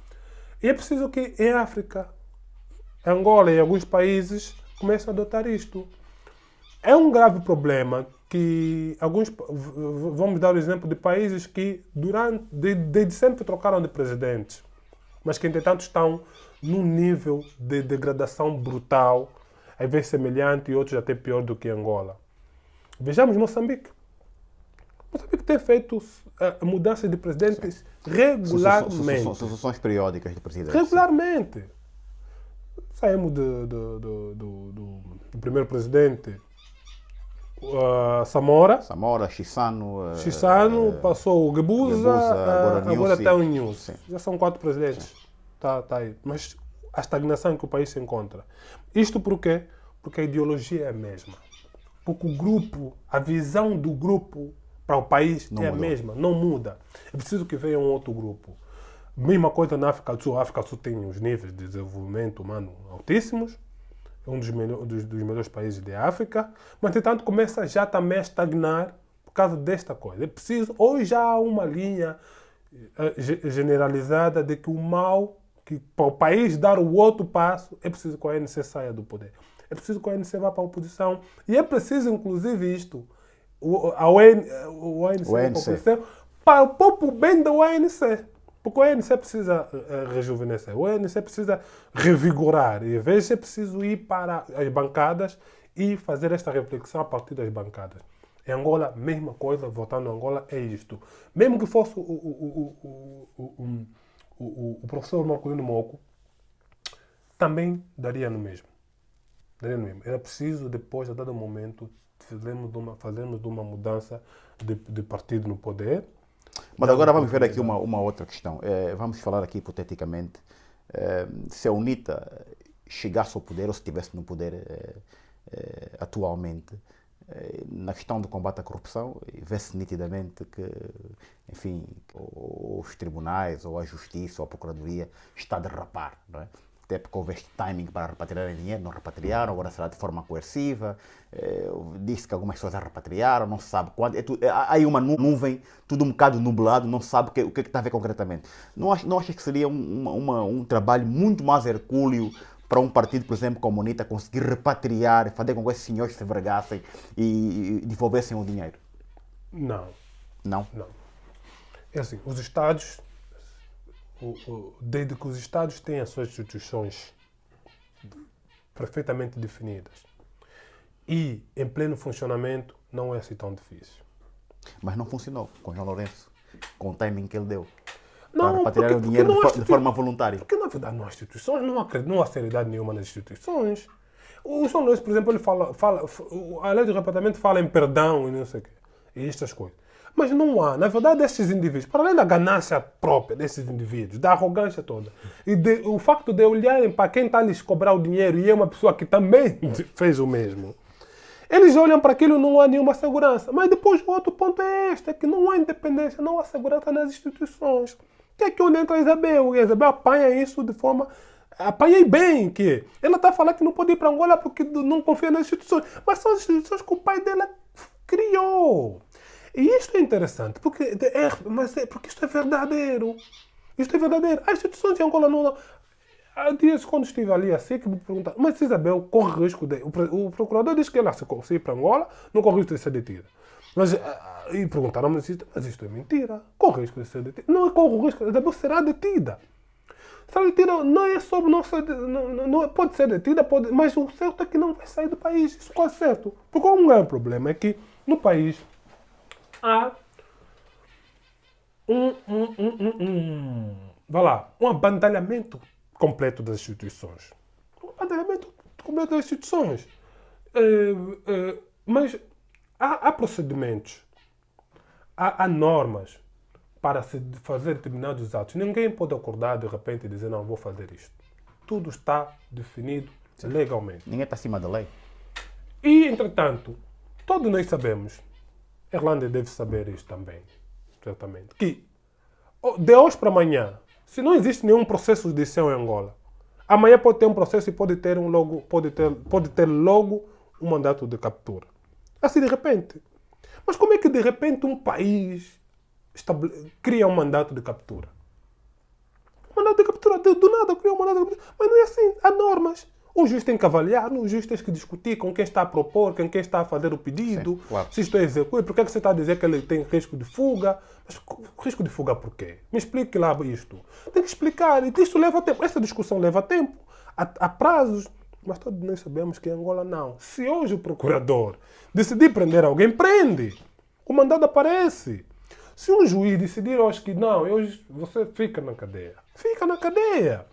Speaker 2: E é preciso que em África, Angola e alguns países comecem a adotar isto. É um grave problema que vamos dar o exemplo de países que desde sempre trocaram de presidentes, mas que entretanto estão num nível de degradação brutal, às vezes semelhante e outros até pior do que Angola. Vejamos Moçambique. Moçambique tem feito mudanças de presidentes regularmente.
Speaker 1: Sucessões periódicas de presidentes.
Speaker 2: Regularmente. Saímos do primeiro presidente, Samora,
Speaker 1: Chissano,
Speaker 2: passou o Gebuza, agora está o News.
Speaker 1: Sim.
Speaker 2: Já são 4 presidentes. Tá aí. Mas a estagnação em que o país se encontra. Isto por quê? Porque a ideologia é a mesma. Porque o grupo, a visão do grupo para o país é a mesma, não muda. É preciso que venha um outro grupo. Mesma coisa na África do Sul. A África do Sul tem os níveis de desenvolvimento humano altíssimos. É um dos melhores países da África. Mas, entretanto, começa já também a estagnar por causa desta coisa. É preciso, hoje já há uma linha generalizada de que o mal, que para o país dar o outro passo, é preciso que o ANC saia do poder. É preciso que o ANC vá para a oposição. E é preciso, inclusive, isto. O ANC para o próprio bem do ANC. Porque o ANC precisa rejuvenescer, o ANC precisa revigorar. E às vezes é preciso ir para as bancadas e fazer esta reflexão a partir das bancadas. Em Angola, mesma coisa, voltando a Angola, é isto. Mesmo que fosse o professor Marcolino Moco, também daria no mesmo. Era preciso, depois, a dado momento, fazermos uma mudança de partido no poder.
Speaker 1: Mas agora vamos ver aqui uma outra questão. Vamos falar aqui hipoteticamente. Se a UNITA chegasse ao poder, ou se estivesse no poder atualmente, na questão do combate à corrupção, vê-se nitidamente que, enfim, os tribunais, ou a justiça, ou a procuradoria está a derrapar, não é? Até porque houve este timing para repatriarem dinheiro, não repatriaram, agora será de forma coerciva. Disse que algumas pessoas já repatriaram, não se sabe quando. Há aí uma nuvem, tudo um bocado nublado, não se sabe o que está a ver concretamente. Não acha que seria um trabalho muito mais hercúleo para um partido, por exemplo, como a UNITA, conseguir repatriar, fazer com que esses senhores se vergassem e devolvessem o dinheiro?
Speaker 2: Não.
Speaker 1: Não?
Speaker 2: Não. É assim, os Estados, desde que os Estados têm as suas instituições perfeitamente definidas e em pleno funcionamento, não é assim tão difícil.
Speaker 1: Mas não funcionou com João Lourenço, com o timing que ele deu.
Speaker 2: Não,
Speaker 1: para repatriar o dinheiro de forma voluntária.
Speaker 2: Porque, na verdade, não há instituições, não há seriedade nenhuma nas instituições. O João Lourenço, por exemplo, ele a lei do repatriamento fala em perdão e não sei o quê, e estas coisas. Mas não há, na verdade, estes indivíduos, para além da ganância própria desses indivíduos, da arrogância toda, e o facto de olharem para quem está a lhes cobrar o dinheiro e é uma pessoa que também fez o mesmo, eles olham para aquilo e não há nenhuma segurança. Mas depois o outro ponto é este, é que não há independência, não há segurança nas instituições. Que é que onde entra a Isabel? E a Isabel apanha isso de forma... Apanhei bem, que ela está a falar que não pode ir para Angola porque não confia nas instituições. Mas são as instituições que o pai dela criou. E isto é interessante, porque isto é verdadeiro. Isto é verdadeiro. As instituições de Angola não... Há dias, quando estive ali assim, que me perguntaram, mas Isabel corre risco de... O procurador diz que ela, se ir para Angola, não corre risco de ser detida. Mas, e perguntaram, mas isto é mentira. Corre risco de ser detida. Não corre o risco, Isabel será detida. Será detida, não é sobre não ser... Não, pode ser detida, mas o certo é que não vai sair do país. Isso quase certo. Porque um grande problema é que no país há um abandalhamento completo das instituições. Um abandalhamento completo das instituições. Mas há procedimentos, há normas para se fazer determinados atos. Ninguém pode acordar de repente e dizer, não, vou fazer isto. Tudo está definido legalmente.
Speaker 1: Ninguém está acima da lei.
Speaker 2: E, entretanto, todos nós sabemos, a Irlanda deve saber isto também, certamente, que de hoje para amanhã, se não existe nenhum processo judicial em Angola, amanhã pode ter um processo e pode ter logo um mandato de captura. Assim, de repente. Mas como é que, de repente, um país cria um mandato de captura? Um mandato de captura, do nada, cria um mandato de captura. Mas não é assim. Há normas. O juiz tem que avaliar, o juiz tem que discutir com quem está a propor, com quem está a fazer o pedido,
Speaker 1: Sim, claro.
Speaker 2: se isto é execuível, por que você está a dizer que ele tem risco de fuga? Mas risco de fuga por quê? Me explique lá isto. Tem que explicar, e isto leva tempo. Essa discussão leva tempo, há prazos, mas todos nós sabemos que em Angola não. Se hoje o procurador decidir prender alguém, prende. O mandado aparece. Se um juiz decidir hoje que não, hoje você fica na cadeia, fica na cadeia.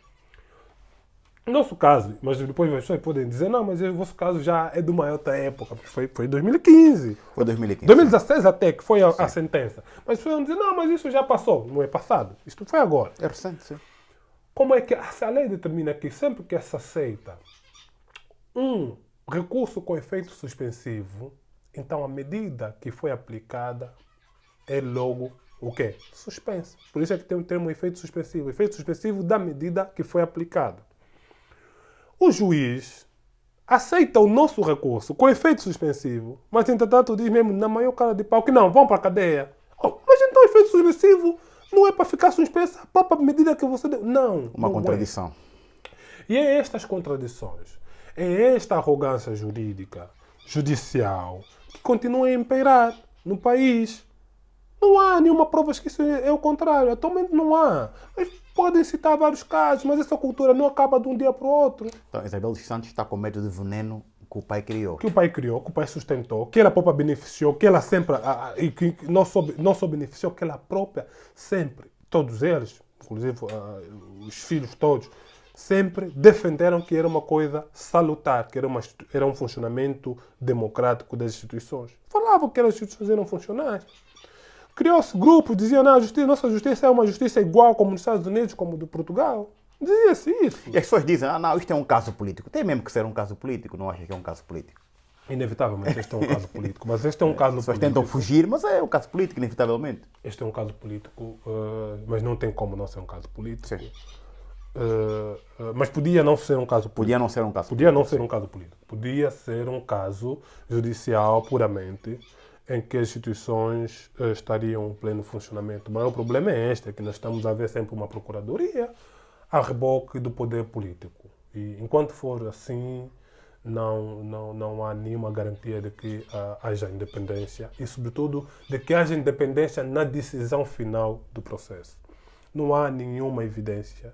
Speaker 2: No nosso caso, mas depois as pessoas podem dizer, não, mas o vosso caso já é de uma outra época, porque foi 2015.
Speaker 1: Foi 2015.
Speaker 2: 2016 até que foi a sentença. Mas as pessoas vão dizer, não, mas isso já passou, não é passado. Isto foi agora.
Speaker 1: É recente, sim.
Speaker 2: Como é que a lei determina que sempre que se aceita um recurso com efeito suspensivo, então a medida que foi aplicada é logo o quê? Suspensa. Por isso é que tem um termo efeito suspensivo. Efeito suspensivo da medida que foi aplicada. O juiz aceita o nosso recurso com efeito suspensivo, mas entretanto diz mesmo na maior cara de pau que não, vão para a cadeia. Oh, mas então o efeito suspensivo não é para ficar suspensa a própria medida que você deu. Não.
Speaker 1: Uma
Speaker 2: não
Speaker 1: contradição.
Speaker 2: É. E é estas contradições, é esta arrogância jurídica, judicial, que continua a imperar no país. Não há nenhuma prova que isso é o contrário. Atualmente não há. Mas podem citar vários casos, mas essa cultura não acaba de um dia para o outro.
Speaker 1: Então, Isabel dos Santos está com medo de veneno que o pai criou.
Speaker 2: Que o pai criou, que o pai sustentou, que ela própria beneficiou, que ela sempre, e que não só beneficiou, que ela própria sempre, todos eles, inclusive os filhos todos, sempre defenderam que era uma coisa salutar, que era um funcionamento democrático das instituições. Falavam que as instituições eram funcionais. Criou-se grupos, diziam, não, nossa justiça é uma justiça igual como nos Estados Unidos, como de Portugal. Dizia-se isso.
Speaker 1: E as pessoas dizem, não, isto é um caso político. Tem mesmo que ser um caso político, não acha que é um caso político?
Speaker 2: Inevitavelmente este é um caso político, mas este é um caso
Speaker 1: As pessoas
Speaker 2: político.
Speaker 1: tentam fugir, mas é um caso político, inevitavelmente.
Speaker 2: Este é um caso político, mas não tem como não ser um caso político.
Speaker 1: Sim.
Speaker 2: Mas podia não ser um caso político.
Speaker 1: Podia não ser um caso
Speaker 2: Podia não ser um caso político. Podia ser um caso judicial puramente, em que as instituições estariam em pleno funcionamento. Mas o problema é este, é que nós estamos a ver sempre uma procuradoria a reboque do poder político. E enquanto for assim, não há nenhuma garantia de que haja independência e, sobretudo, de que haja independência na decisão final do processo. Não há nenhuma evidência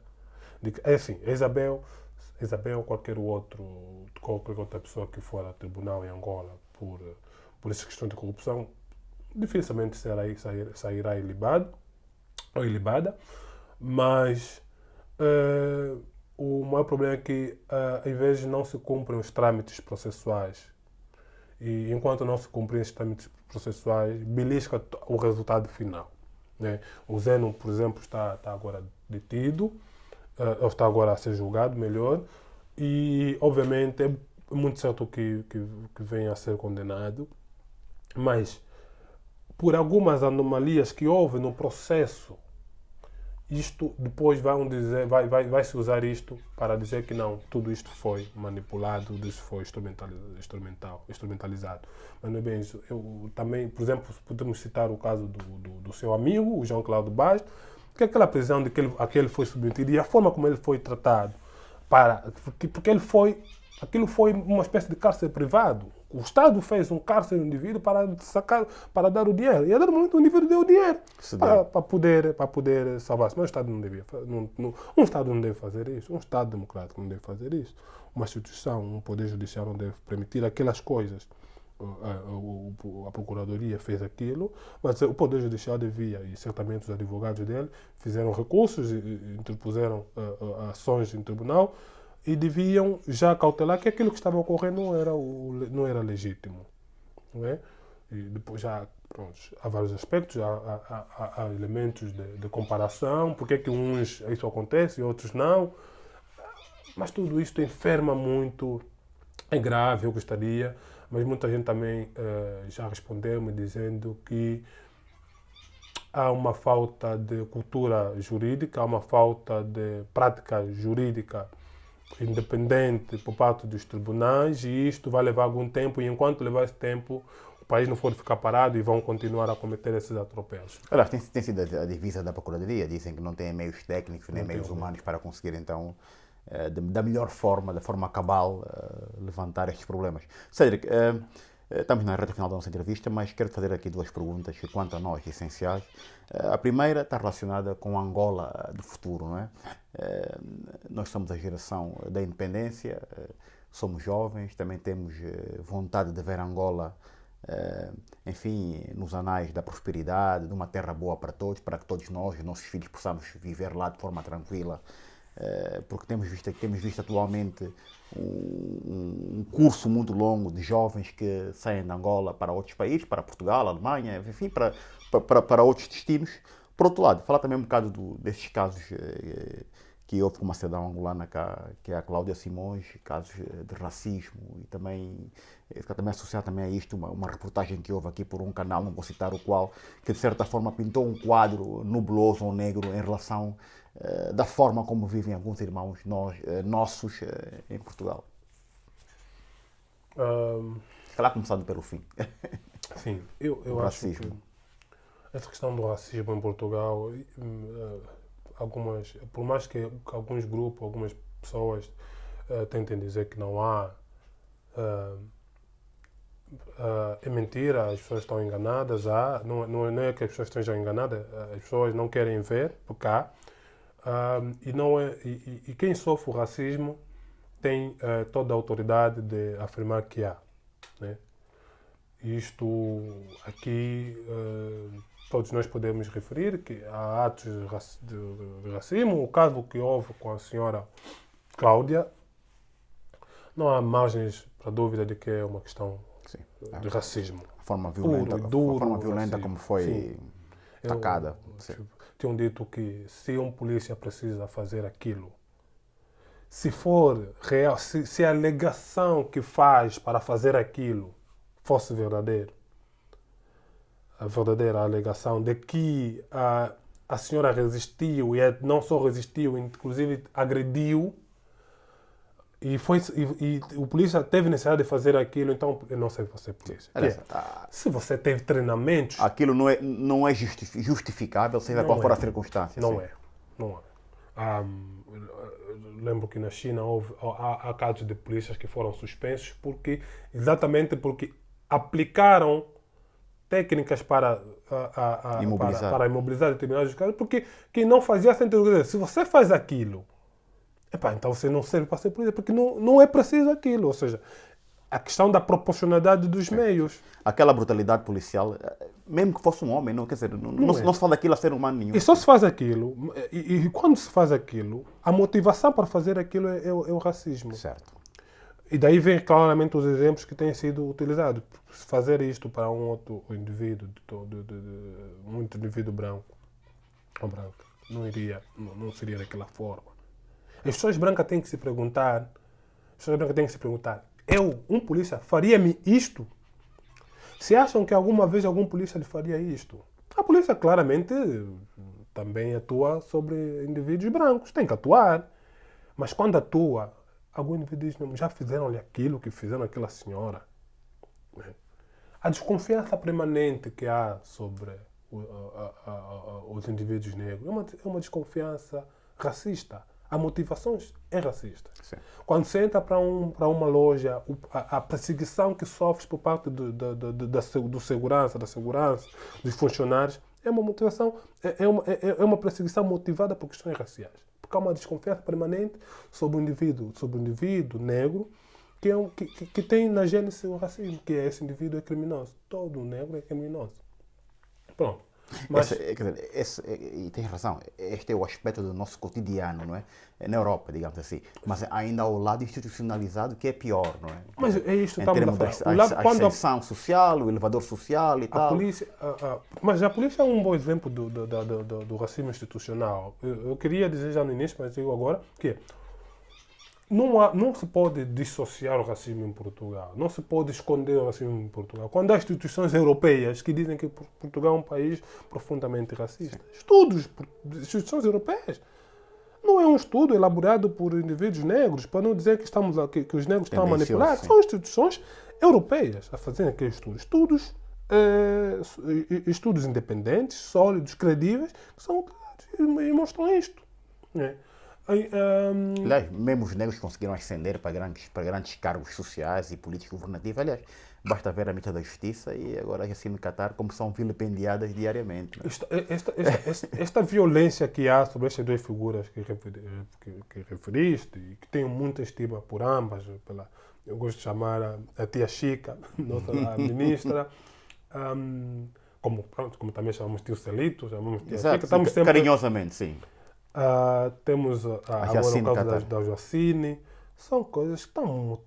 Speaker 2: de que, é assim, Isabel, qualquer outra pessoa que for a tribunal em Angola por essas questões de corrupção, dificilmente sairá ilibada, mas o maior problema é que, às vezes, não se cumprem os trâmites processuais. E, enquanto não se cumprem esses trâmites processuais, belisca o resultado final. Né? O Zeno, por exemplo, está agora detido, ou está agora a ser julgado, melhor, e, obviamente, é muito certo que venha a ser condenado, mas, por algumas anomalias que houve no processo, isto depois vai-se usar isto para dizer que não, tudo isto foi manipulado, tudo isto foi instrumentalizado. Mas não é bem isso. Também, por exemplo, podemos citar o caso do seu amigo, o João Cláudio Bastos, que aquela prisão a que ele foi submetido e a forma como ele foi tratado, porque aquilo foi uma espécie de cárcere privado. O Estado fez um cárcere no indivíduo para dar o dinheiro. E a dado momento o indivíduo deu o dinheiro para poder salvar-se. Mas o Estado não devia. Um Estado não deve fazer isso. Um Estado democrático não deve fazer isso. Uma instituição, um poder judicial não deve permitir aquelas coisas. A Procuradoria fez aquilo, mas o Poder Judicial devia, e certamente os advogados dele fizeram recursos e interpuseram ações em tribunal, e deviam já cautelar que aquilo que estava ocorrendo não era legítimo. Não é? E depois já Pronto, há vários aspectos, há elementos de comparação, porque é que uns isso acontece e outros não, mas tudo isto enferma muito, é grave, eu gostaria, mas muita gente também já respondeu-me dizendo que há uma falta de cultura jurídica, há uma falta de prática jurídica independente por parte dos tribunais e isto vai levar algum tempo e enquanto levar esse tempo o país não for ficar parado e vão continuar a cometer esses atropelos.
Speaker 1: Aliás, tem sido a divisa da Procuradoria, dizem que não têm meios técnicos nem meios humanos para conseguir então da melhor forma, da forma cabal, levantar estes problemas. Cédric, estamos na reta final da nossa entrevista, mas quero fazer aqui duas perguntas que, quanto a nós, essenciais. A primeira está relacionada com a Angola do futuro, não é? Nós somos a geração da independência, somos jovens, também temos vontade de ver Angola, enfim, nos anais da prosperidade, de uma terra boa para todos, para que todos nós e nossos filhos possamos viver lá de forma tranquila. Porque temos visto atualmente um curso muito longo de jovens que saem de Angola para outros países, para Portugal, Alemanha, enfim, para outros destinos. Por outro lado, falar também um bocado desses casos que houve com uma cidadã angolana, que é a Cláudia Simões, casos de racismo e também associar também a isto uma reportagem que houve aqui por um canal, não vou citar o qual, que de certa forma pintou um quadro nubloso ou negro em relação da forma como vivem alguns irmãos nossos em Portugal. Se calhar começando pelo fim.
Speaker 2: Sim, eu acho que essa questão do racismo em Portugal, por mais que alguns grupos, algumas pessoas tentem dizer que não há, é mentira, as pessoas estão enganadas, não é que as pessoas estejam enganadas, as pessoas não querem ver, porque há. E quem sofre o racismo tem toda a autoridade de afirmar que há, né? Isto aqui todos nós podemos referir que há atos de racismo. O caso que houve com a senhora Cláudia, não há margens para dúvida de que é uma questão de racismo.
Speaker 1: A forma violenta,
Speaker 2: duro,
Speaker 1: a forma violenta
Speaker 2: racismo.
Speaker 1: como foi atacada.
Speaker 2: Tinham dito que se um polícia precisa fazer aquilo, se for real, se a alegação que faz para fazer aquilo fosse verdadeira, a verdadeira alegação de que a senhora resistiu e não só resistiu, inclusive agrediu, e o polícia teve necessidade de fazer aquilo, então ele não serve para ser polícia. Se você teve treinamentos...
Speaker 1: Aquilo não é justificável, seja qual for a circunstância.
Speaker 2: Não é. Lembro que na China há casos de polícias que foram suspensos exatamente porque aplicaram técnicas para imobilizar determinados casos, porque quem não fazia sentido. Se você faz aquilo, então você não serve para ser polícia, porque não é preciso aquilo. Ou seja, a questão da proporcionalidade dos meios.
Speaker 1: Aquela brutalidade policial, mesmo que fosse um homem, não se faz daquilo a ser humano nenhum.
Speaker 2: E só se faz aquilo, e quando se faz aquilo, a motivação para fazer aquilo é o racismo.
Speaker 1: Certo.
Speaker 2: E daí vem claramente os exemplos que têm sido utilizados. Se fazer isto para um outro indivíduo, um indivíduo branco, não seria daquela forma. As pessoas brancas têm que se perguntar, um polícia, faria-me isto? Se acham que alguma vez algum polícia lhe faria isto? A polícia claramente também atua sobre indivíduos brancos, tem que atuar. Mas quando atua, algum indivíduo diz, já fizeram-lhe aquilo que fizeram àquela senhora. A desconfiança permanente que há sobre os indivíduos negros é uma desconfiança racista. A motivação é racista.
Speaker 1: Sim.
Speaker 2: Quando você entra para uma loja, a perseguição que sofres por parte do segurança, dos funcionários, é uma motivação, é uma perseguição motivada por questões raciais. Porque há uma desconfiança permanente sobre o indivíduo negro que tem na gênese o racismo, que esse indivíduo é criminoso. Todo negro é criminoso. Pronto. Mas,
Speaker 1: Quer dizer, e tens razão, este é o aspecto do nosso cotidiano, não é? Na Europa, digamos assim. Mas ainda há o lado institucionalizado que é pior, não é?
Speaker 2: mas é isto que
Speaker 1: Em
Speaker 2: estamos a
Speaker 1: termos da
Speaker 2: falar. O lado,
Speaker 1: a
Speaker 2: quando
Speaker 1: ascensão social, o elevador social e
Speaker 2: a
Speaker 1: tal.
Speaker 2: polícia. Mas a polícia é um bom exemplo do racismo institucional. Eu queria dizer já no início, mas digo agora, que não se pode dissociar o racismo em Portugal. Não se pode esconder o racismo em Portugal. Quando há instituições europeias que dizem que Portugal é um país profundamente racista. Estudos de instituições europeias. Não é um estudo elaborado por indivíduos negros, para não dizer que, que os negros estão a manipular.
Speaker 1: Sim.
Speaker 2: São instituições europeias a fazerem aqueles estudos. Estudos independentes, sólidos, credíveis, que são utilizados e mostram isto. Né?
Speaker 1: Aliás, mesmo os negros conseguiram ascender para grandes cargos sociais e políticos governativos. Aliás, basta ver a ministra da Justiça e agora assim no Catar como são vilipendiadas diariamente.
Speaker 2: Esta violência que há sobre estas duas figuras que referiste e que tenho muita estima por ambas, eu gosto de chamar a tia Chica, nossa a ministra, como também chamamos tio Celito, chamamos tia
Speaker 1: Exato,
Speaker 2: Chica, estamos sempre,
Speaker 1: carinhosamente, sim.
Speaker 2: temos agora
Speaker 1: Jacine
Speaker 2: o caso
Speaker 1: Catar.
Speaker 2: da Jacine, são coisas que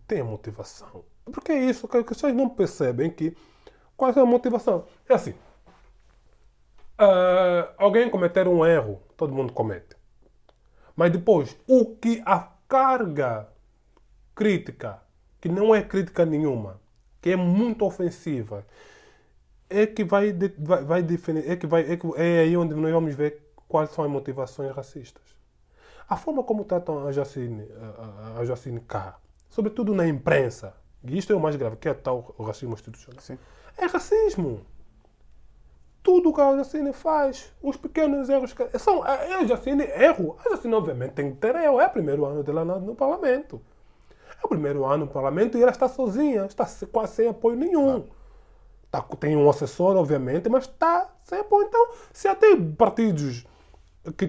Speaker 2: têm motivação. Porque é isso que as pessoas não percebem que qual é a motivação. É assim, alguém cometer um erro, todo mundo comete. Mas depois, o que a carga crítica, que não é crítica nenhuma, que é muito ofensiva, é que vai definir, é aí onde nós vamos ver quais são as motivações racistas. A forma como tratam a Jacine cá, sobretudo na imprensa, e isto é o mais grave, que é tal o racismo institucional,
Speaker 1: Sim.
Speaker 2: é racismo. Tudo o que a Jacine faz, os pequenos erros que são. A Jacine erro. A Jacine, obviamente, tem que ter erro. É o primeiro ano dela no Parlamento. É o primeiro ano no Parlamento e ela está sozinha, está quase sem apoio nenhum. Tem um assessor, obviamente, mas está sem apoio. Então, se até partidos que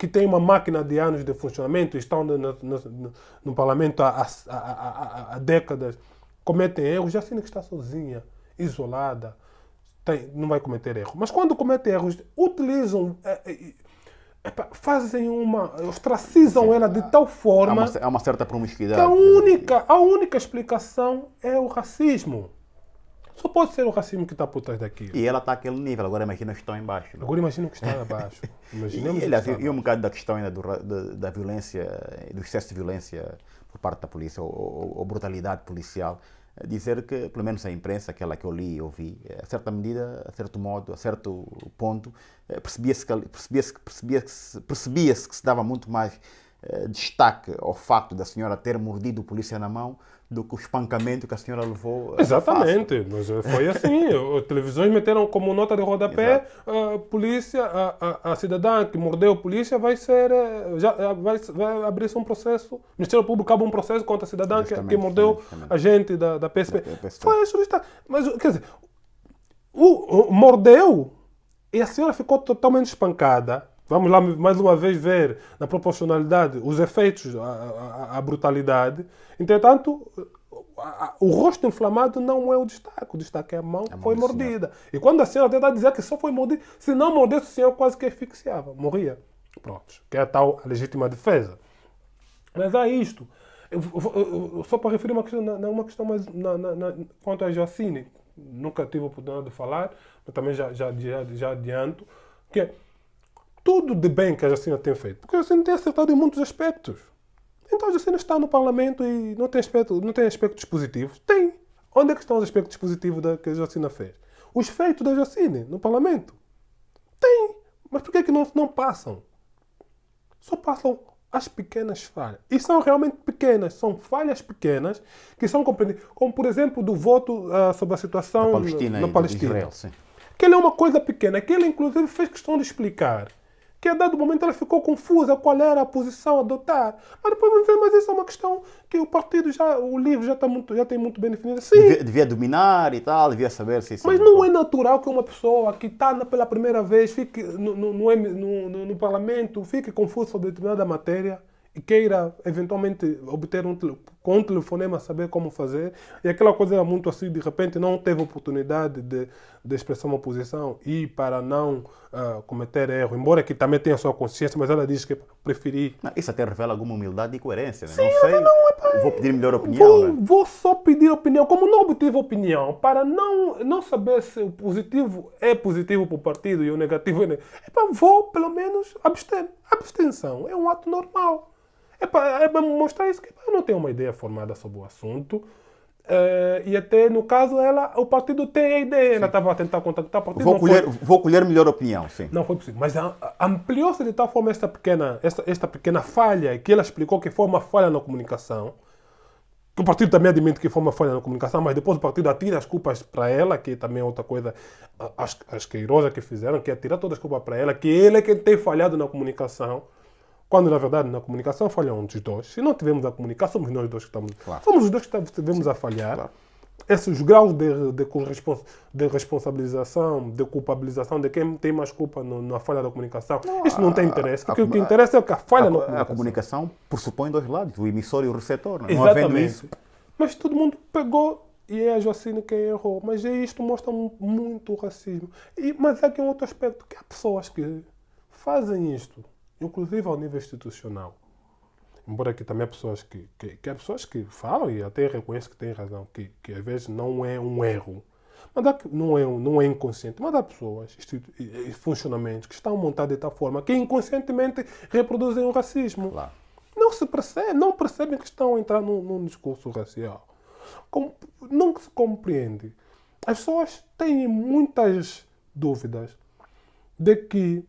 Speaker 2: têm uma máquina de anos de funcionamento e estão no Parlamento há décadas, cometem erros, Jacine que está sozinha, isolada, não vai cometer erro. Mas quando comete erros, utilizam, ostracizam ela de tal forma
Speaker 1: Há uma certa promiscuidade.
Speaker 2: que a única explicação é o racismo. Só pode ser o racismo que está por trás daquilo.
Speaker 1: E ela está àquele nível, agora imagina que estão em baixo. Não?
Speaker 2: Agora imagina o que está abaixo.
Speaker 1: E um bocado da questão ainda da violência, do excesso de violência por parte da polícia, ou brutalidade policial. Dizer que, pelo menos a imprensa, aquela que eu li e ouvi, a certa medida, a certo modo, a certo ponto, percebia-se que se dava muito mais destaque ao facto da senhora ter mordido o polícia na mão do que o espancamento que a senhora levou.
Speaker 2: Exatamente, mas foi assim. As televisões meteram como nota de rodapé: a polícia, a cidadã que mordeu a polícia vai vai abrir-se um processo. O Ministério Público abre um processo contra a cidadã que mordeu a gente da PSP. Foi isso. Mas, quer dizer, mordeu e a senhora ficou totalmente espancada. Vamos lá mais uma vez ver na proporcionalidade os efeitos, a brutalidade. Entretanto, o rosto inflamado não é o destaque é a mão que foi mordida. E quando a senhora tenta dizer que só foi mordida, se não mordesse, o senhor quase que asfixiava, morria. Pronto, que é a tal legítima defesa. Mas há isto. Só para referir uma questão mais quanto a Jacine, nunca tive a oportunidade de falar, mas também já adianto, que é tudo de bem que a Jacine tem feito, porque a Jacine tem acertado em muitos aspectos. Então a Jacine está no Parlamento e não tem aspectos positivos. Tem. Onde é que estão os aspectos positivos que a Jacine fez? Os feitos da Jacine no Parlamento. Tem. Mas por que não passam? Só passam as pequenas falhas. E são realmente pequenas. São falhas pequenas que são compreendidas. Como, por exemplo, do voto sobre a situação na Palestina.
Speaker 1: Israel, sim.
Speaker 2: Que ele é uma coisa pequena. Que ele, inclusive, fez questão de explicar. Que a dado momento ela ficou confusa qual era a posição a adotar. Mas depois vamos dizer, mas isso é uma questão que o partido o livro já tem muito bem definido. Sim.
Speaker 1: Devia dominar e tal, devia saber se isso...
Speaker 2: Mas não é natural que uma pessoa que está pela primeira vez fique no Parlamento, fique confusa sobre determinada matéria e queira eventualmente obter com um telefonema saber como fazer, e aquela coisa era muito assim, de repente não teve oportunidade de expressar uma posição e para não cometer erro, embora que também tenha a sua consciência, mas ela diz que preferi.
Speaker 1: Não, isso até revela alguma humildade e coerência, né? Não sei, vou pedir melhor opinião,
Speaker 2: Vou,
Speaker 1: né?
Speaker 2: vou só pedir opinião, como não obtive opinião, para não saber se o positivo é positivo para o partido e o negativo é negativo. Vou pelo menos abster. Abstenção é um ato normal. É para mostrar isso, que eu não tenho uma ideia formada sobre o assunto. E até, no caso, o partido tem a ideia. Ela estava a tentar contactar o partido.
Speaker 1: Vou colher melhor opinião, sim.
Speaker 2: Não foi possível. Mas ampliou-se de tal forma esta pequena falha, que ela explicou que foi uma falha na comunicação. Que o partido também admite que foi uma falha na comunicação, mas depois o partido atira as culpas para ela, que também é outra coisa asquerosa que fizeram, que é atirar todas as culpas para ela, que ele é quem tem falhado na comunicação. Quando, na verdade, na comunicação falham um dos dois. Se não tivermos a comunicar, somos nós dois que estamos...
Speaker 1: Claro.
Speaker 2: Somos os dois que estivemos a falhar.
Speaker 1: Claro.
Speaker 2: Esses graus de responsabilização, de culpabilização de quem tem mais culpa na falha da comunicação, isso não tem interesse. Porque o que interessa é que a falha na comunicação.
Speaker 1: A comunicação pressupõe dois lados, o emissor e o receptor. Não havendo
Speaker 2: Exatamente.
Speaker 1: isso...
Speaker 2: Mas todo mundo pegou e é a Jocine quem errou. Mas isto mostra muito racismo. Mas há aqui um outro aspecto, que há pessoas que fazem isto, inclusive ao nível institucional. Embora que também há pessoas há pessoas que falam e até reconhecem que têm razão, que às vezes não é um erro. Mas não é inconsciente. Mas há pessoas, funcionamentos, que estão montados de tal forma que inconscientemente reproduzem o racismo.
Speaker 1: Claro.
Speaker 2: Não percebem que estão a entrar num discurso racial. Não se compreende. As pessoas têm muitas dúvidas de que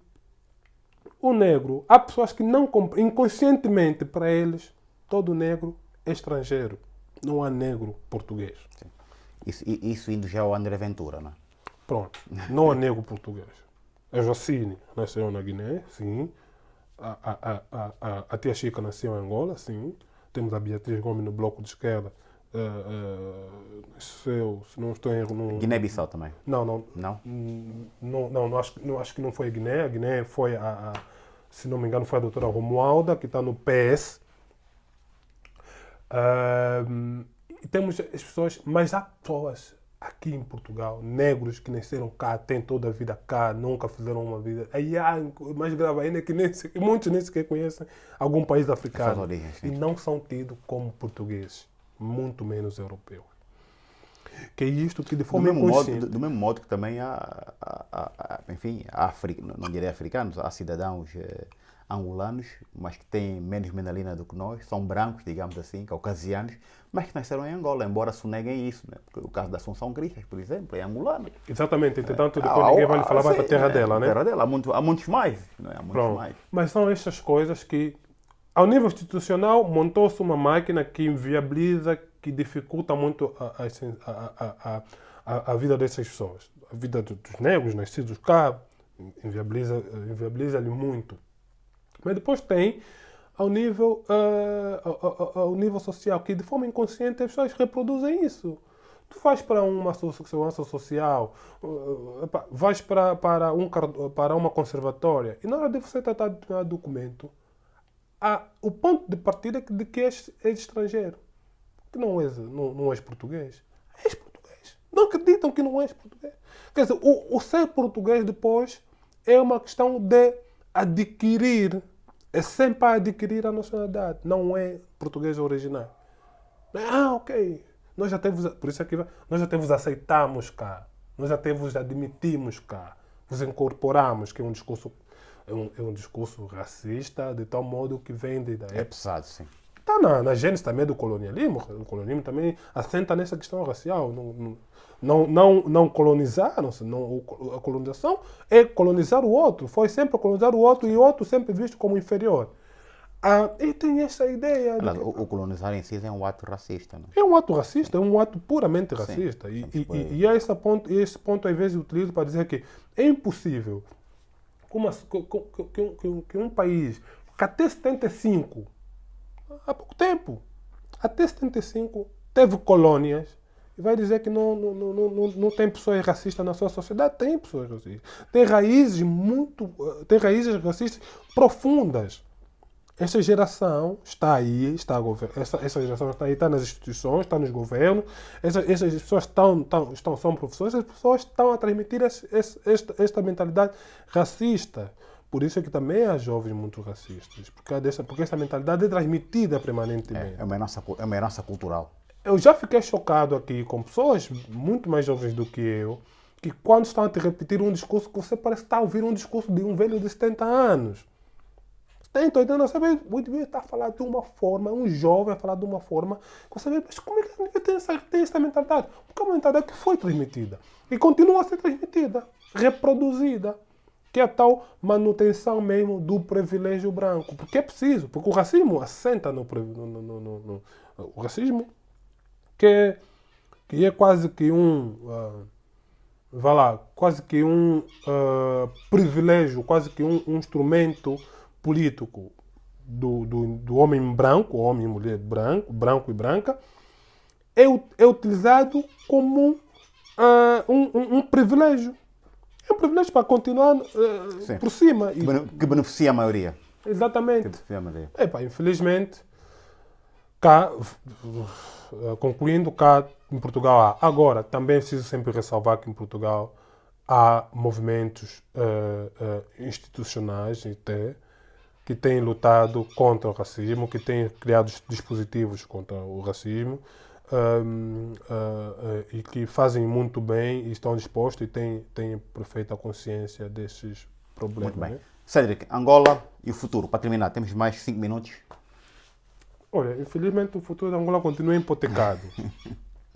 Speaker 2: o negro, há pessoas que não compreendem, inconscientemente para eles, todo negro é estrangeiro. Não há negro português.
Speaker 1: Sim. Isso indo já ao André Ventura, não é?
Speaker 2: Pronto, não há negro português. A Jocine nasceu na Guiné, sim. A tia Chica nasceu em Angola, sim. Temos a Beatriz Gomes no Bloco de Esquerda. Se não estou em erro...
Speaker 1: Guiné-Bissau também?
Speaker 2: Não.
Speaker 1: Não?
Speaker 2: Acho que não foi a Guiné. A Guiné foi, se não me engano, foi a doutora Romualda, que está no PS. E temos as pessoas, mas há pessoas aqui em Portugal, negros que nasceram cá, têm toda a vida cá, nunca fizeram uma vida. Aí mais grave ainda é que muitos nem sequer conhecem algum país africano.
Speaker 1: Origens,
Speaker 2: e não são tidos como portugueses, muito menos europeus. Que é isto que de forma inconsciente...
Speaker 1: Do mesmo modo que também enfim, não direi africanos, há cidadãos angolanos, mas que têm menos menalina do que nós, são brancos, digamos assim, caucasianos, mas que nasceram em Angola, embora se neguem isso, né? Porque o caso da Assunção Cristas, por exemplo, é angolano.
Speaker 2: Exatamente, entretanto, depois ninguém vai lhe falar mais da terra dela, né?
Speaker 1: Terra dela, há muitos mais, né? Há muitos mais.
Speaker 2: Mas são estas coisas que, ao nível institucional, montou-se uma máquina que inviabiliza, que dificulta muito a vida dessas pessoas. A vida dos negros, nascidos cá, inviabiliza-lhe muito. Mas depois tem ao nível social, que de forma inconsciente as pessoas reproduzem isso. Tu vais para uma segurança social, vais para uma conservatória, e na hora de você tratar de um documento, o ponto de partida de que és estrangeiro. Que não és português. És português. Não acreditam que não és português. Quer dizer, o ser português depois é uma questão de adquirir. É sempre a adquirir a nacionalidade. Não é português original. Ok. Nós já temos, por isso aqui, nós já temos aceitamos cá. Nós já temos admitimos cá. Vos incorporamos, que é um discurso, é um discurso racista, de tal modo que vem da época.
Speaker 1: É pesado, sim.
Speaker 2: Está na gênese também do colonialismo. O colonialismo também assenta nessa questão racial. Não colonizaram-se. A colonização é colonizar o outro. Foi sempre colonizar o outro e o outro sempre visto como inferior. E tem essa ideia.
Speaker 1: O colonizar em si é um ato racista. Não?
Speaker 2: É um ato racista, é um ato puramente racista.
Speaker 1: Sim,
Speaker 2: e esse ponto, às vezes, utilizo para dizer que é impossível que um país que até 75, há pouco tempo, até 75, teve colônias, e vai dizer que não tem pessoas racistas na sua sociedade? Tem pessoas racistas. Tem raízes racistas profundas. esta geração está aí, está a essa geração está aí, está nas instituições, está nos governos, essas pessoas são professores, essas pessoas estão a transmitir esta mentalidade racista. Por isso é que também há jovens muito racistas, porque essa mentalidade é transmitida permanentemente.
Speaker 1: É uma herança cultural.
Speaker 2: Eu já fiquei chocado aqui com pessoas muito mais jovens do que eu, que quando estão a te repetir um discurso, que você parece estar a ouvir um discurso de um velho de 70 anos. 70, 80 anos, você vê, o indivíduo está a falar de uma forma, um jovem a falar de uma forma, que você vê, mas como é que o indivíduo tem essa mentalidade? Porque é uma mentalidade que foi transmitida e continua a ser transmitida, reproduzida, que é a tal manutenção mesmo do privilégio branco. Porque é preciso, porque o racismo assenta no o racismo, que é quase que quase que um privilégio, quase que um instrumento político do homem branco, homem e mulher branco e branca, é utilizado como um privilégio. É um privilégio para continuar por cima.
Speaker 1: Que beneficia a maioria.
Speaker 2: Exatamente.
Speaker 1: Que beneficia a maioria.
Speaker 2: Infelizmente, cá, concluindo, cá em Portugal há. Agora, também preciso sempre ressalvar que em Portugal há movimentos institucionais até, que têm lutado contra o racismo, que têm criado dispositivos contra o racismo e que fazem muito bem e estão dispostos e têm perfeita consciência desses problemas.
Speaker 1: Muito bem. Cédric, Angola e o futuro. Para terminar, temos mais 5 minutos.
Speaker 2: Olha, infelizmente o futuro da Angola continua hipotecado.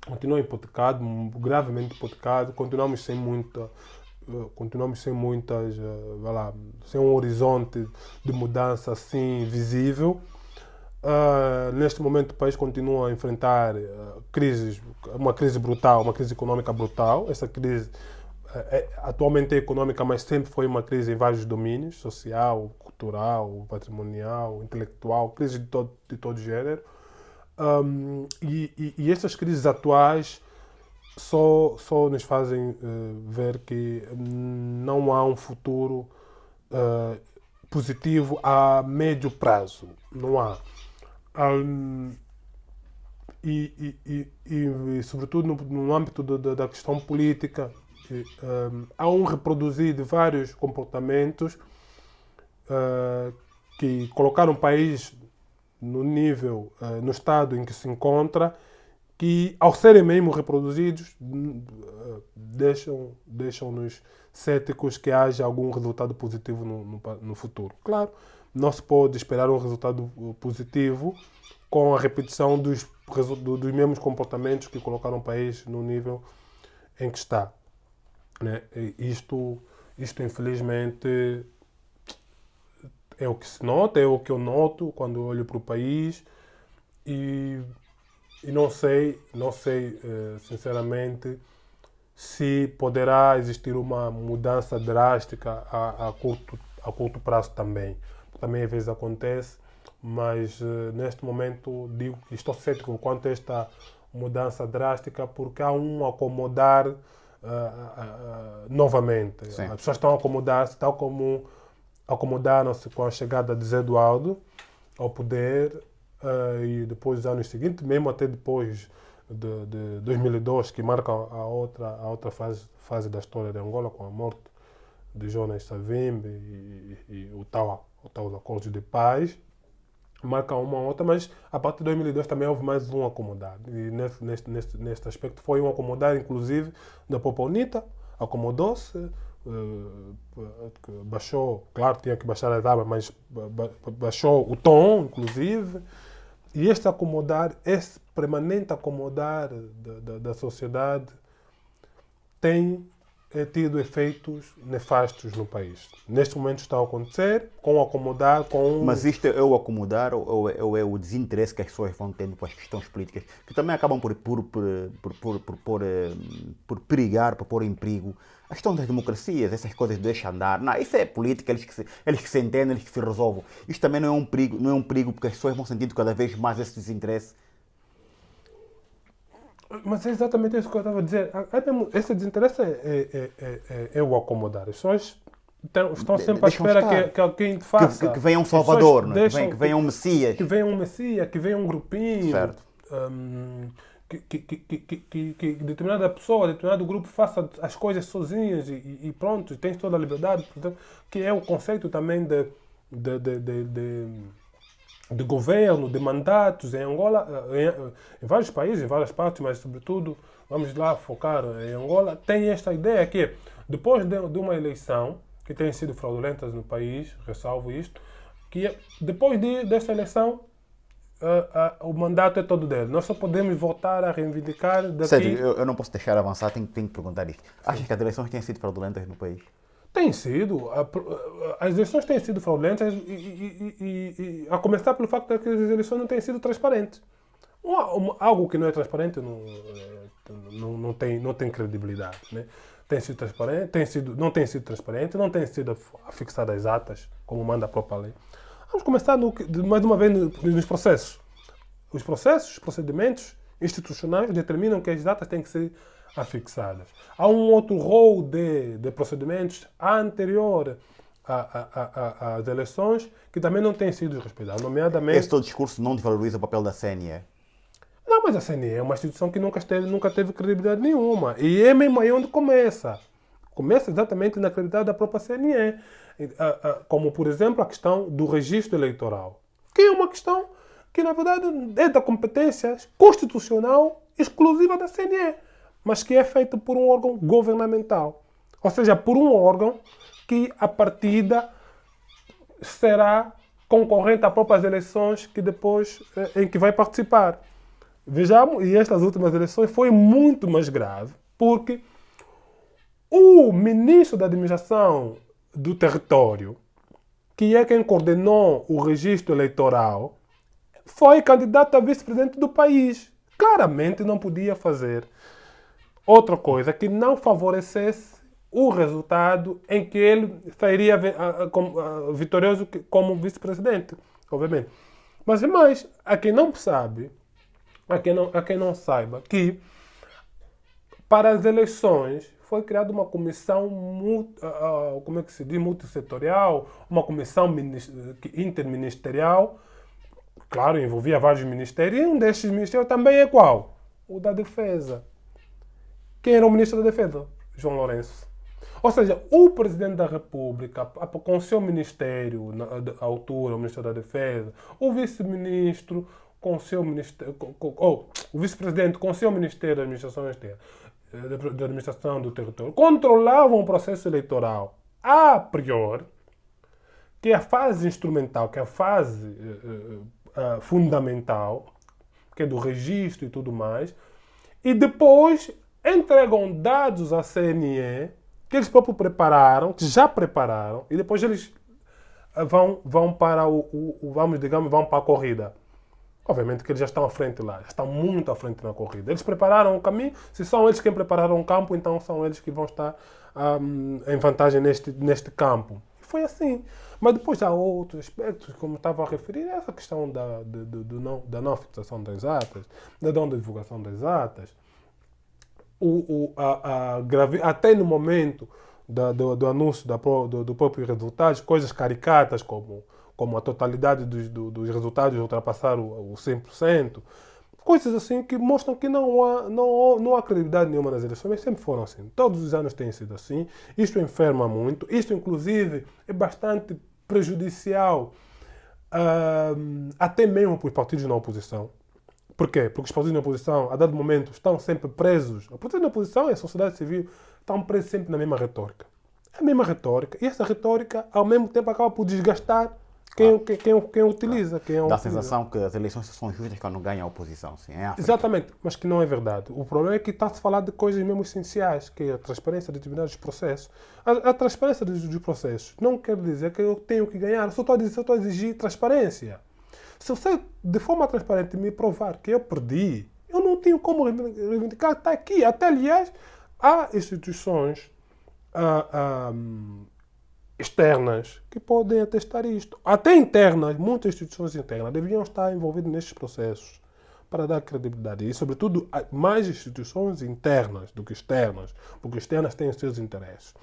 Speaker 2: Continua hipotecado, gravemente hipotecado. Continuamos sem muitas, sem um horizonte de mudança assim visível. Neste momento o país continua a enfrentar uma crise brutal, uma crise econômica brutal. Essa crise atualmente é econômica, mas sempre foi uma crise em vários domínios, social, cultural, patrimonial, intelectual, crise de todo género. E essas crises atuais só nos fazem ver que não há um futuro positivo a médio prazo. Não há. Sobretudo no âmbito da questão política, há um reproduzir de vários comportamentos que colocaram o país no nível, no estado em que se encontra, que ao serem mesmo reproduzidos deixam-nos céticos que haja algum resultado positivo no futuro. Claro, não se pode esperar um resultado positivo com a repetição dos mesmos comportamentos que colocaram o país no nível em que está. Né? Isto infelizmente é o que se nota, é o que eu noto quando olho para o país e não sei sinceramente se poderá existir uma mudança drástica a curto prazo também. Também às vezes acontece, mas neste momento digo que estou cético quanto a esta mudança drástica porque há um acomodar novamente.
Speaker 1: Sim.
Speaker 2: As pessoas estão a acomodar-se tal como acomodaram-se com a chegada de Zé Eduardo ao poder e depois dos anos seguintes, mesmo até depois de 2002, que marca a outra fase da história de Angola, com a morte de Jonas Savimbi e o tal acordo de paz, marca uma outra, mas a partir de 2002 também houve mais um acomodar. E neste aspecto foi um acomodar, inclusive, da Popa Unita, acomodou-se, baixou, claro, tinha que baixar a etapa, mas baixou o tom, inclusive. E esse permanente acomodar da sociedade tem tido efeitos nefastos no país. Neste momento está a acontecer com o acomodar,
Speaker 1: Mas isto é o acomodar ou é o desinteresse que as pessoas vão tendo com as questões políticas, que também acabam por perigar, por pôr em perigo a questão das democracias, essas coisas de deixa andar. Não, isso é política, eles que se entendem, eles que se resolvam. Isto também não é um perigo porque as pessoas vão sentindo cada vez mais esse desinteresse.
Speaker 2: Mas é exatamente isso que eu estava a dizer. Esse desinteresse é o acomodar. As pessoas estão sempre à
Speaker 1: Deixam
Speaker 2: espera
Speaker 1: estar.
Speaker 2: que alguém faça.
Speaker 1: Que venha um
Speaker 2: As pessoas
Speaker 1: Salvador, não é?
Speaker 2: deixam
Speaker 1: Que venha um Messias.
Speaker 2: que venha um Messias, que venha um grupinho,
Speaker 1: Certo.
Speaker 2: que determinada pessoa, determinado grupo faça as coisas sozinhas e pronto, tem toda a liberdade, portanto, que é o conceito também de, de, de, de, de governo, de mandatos em Angola, em vários países, em várias partes, mas sobretudo, vamos lá focar em Angola, tem esta ideia que depois de uma eleição, que tem sido fraudulenta no país, ressalvo isto, que depois desta eleição o mandato é todo dele. Nós só podemos voltar a reivindicar daqui.
Speaker 1: Sério, eu não posso deixar avançar, tenho que perguntar isto. Achas que as eleições têm sido fraudulentas no país?
Speaker 2: Tem sido. As eleições têm sido fraudulentas a começar pelo facto de que as eleições não têm sido transparentes. Algo que não é transparente não tem credibilidade. Né? Tem sido transparente, não tem sido transparente, não tem sido fixadas as atas, como manda a própria lei. Vamos começar mais uma vez nos processos. Os procedimentos institucionais determinam que as datas têm que ser afixadas. Há um outro rol de procedimentos anterior às eleições que também não têm sido respeitados, nomeadamente...
Speaker 1: Esse teu discurso não desvaloriza o papel da CNE.
Speaker 2: Não, mas a CNE é uma instituição que nunca teve credibilidade nenhuma. E é mesmo aí onde começa. Começa exatamente na credibilidade da própria CNE. Como, por exemplo, a questão do registro eleitoral. Que é uma questão que, na verdade, é da competência constitucional exclusiva da CNE. Mas que é feita por um órgão governamental. Ou seja, por um órgão que, a partida, será concorrente a próprias eleições que depois, em que vai participar. Vejamos, e estas últimas eleições foi muito mais grave, porque o ministro da Administração do Território, que é quem coordenou o registro eleitoral, foi candidato a vice-presidente do país. Claramente não podia fazer outra coisa que não favorecesse o resultado em que ele sairia vitorioso como vice-presidente, obviamente. Mas é mais, a quem não sabe, a quem não saiba, que para as eleições foi criada uma comissão como é que se diz, multissetorial, uma comissão interministerial, claro, envolvia vários ministérios, e um destes ministérios também é qual? O da Defesa. Quem era o ministro da Defesa? João Lourenço. Ou seja, o Presidente da República, com o seu ministério, na altura, o Ministério da Defesa, o Vice-Ministro com o seu ministério, o Vice-Presidente com o seu Ministério da Administração Externa, da Administração do Território, controlavam o processo eleitoral a priori, que é a fase instrumental, que é a fase fundamental, que é do registro e tudo mais, e depois entregam dados à CNE que eles próprios prepararam, que já prepararam, e depois eles vão para vão para a corrida. Obviamente que eles já estão à frente lá, já estão muito à frente na corrida. Eles prepararam o caminho, se são eles quem prepararam o campo, então são eles que vão estar em vantagem neste campo. E foi assim. Mas depois há outros aspectos, como estava a referir, essa questão da não fixação das atas, da não divulgação das atas, até no momento do anúncio do próprio resultado, coisas caricatas como a totalidade dos resultados ultrapassar o 100%, coisas assim que mostram que não há credibilidade nenhuma nas eleições, mas sempre foram assim. Todos os anos tem sido assim. Isto enferma muito. Isto, inclusive, é bastante prejudicial até mesmo para os partidos na oposição. Por quê? Porque os partidos na oposição, a dado momento, estão sempre presos. Os partidos na oposição e a sociedade civil estão presos sempre na mesma retórica. É a mesma retórica. E essa retórica, ao mesmo tempo, acaba por desgastar quem utiliza.
Speaker 1: Dá a sensação que as eleições são justas quando ganha a oposição. Sim, é
Speaker 2: exatamente, mas que não é verdade. O problema é que está-se a falar de coisas mesmo essenciais, que é a transparência de determinados processos. A transparência dos processos não quer dizer que eu tenho que ganhar, só estou a exigir transparência. Se você, de forma transparente, me provar que eu perdi, eu não tenho como reivindicar, está aqui. Até, aliás, há instituições externas que podem atestar isto. Até internas, muitas instituições internas deviam estar envolvidas nestes processos para dar credibilidade. E, sobretudo, mais instituições internas do que externas, porque externas têm os seus interesses.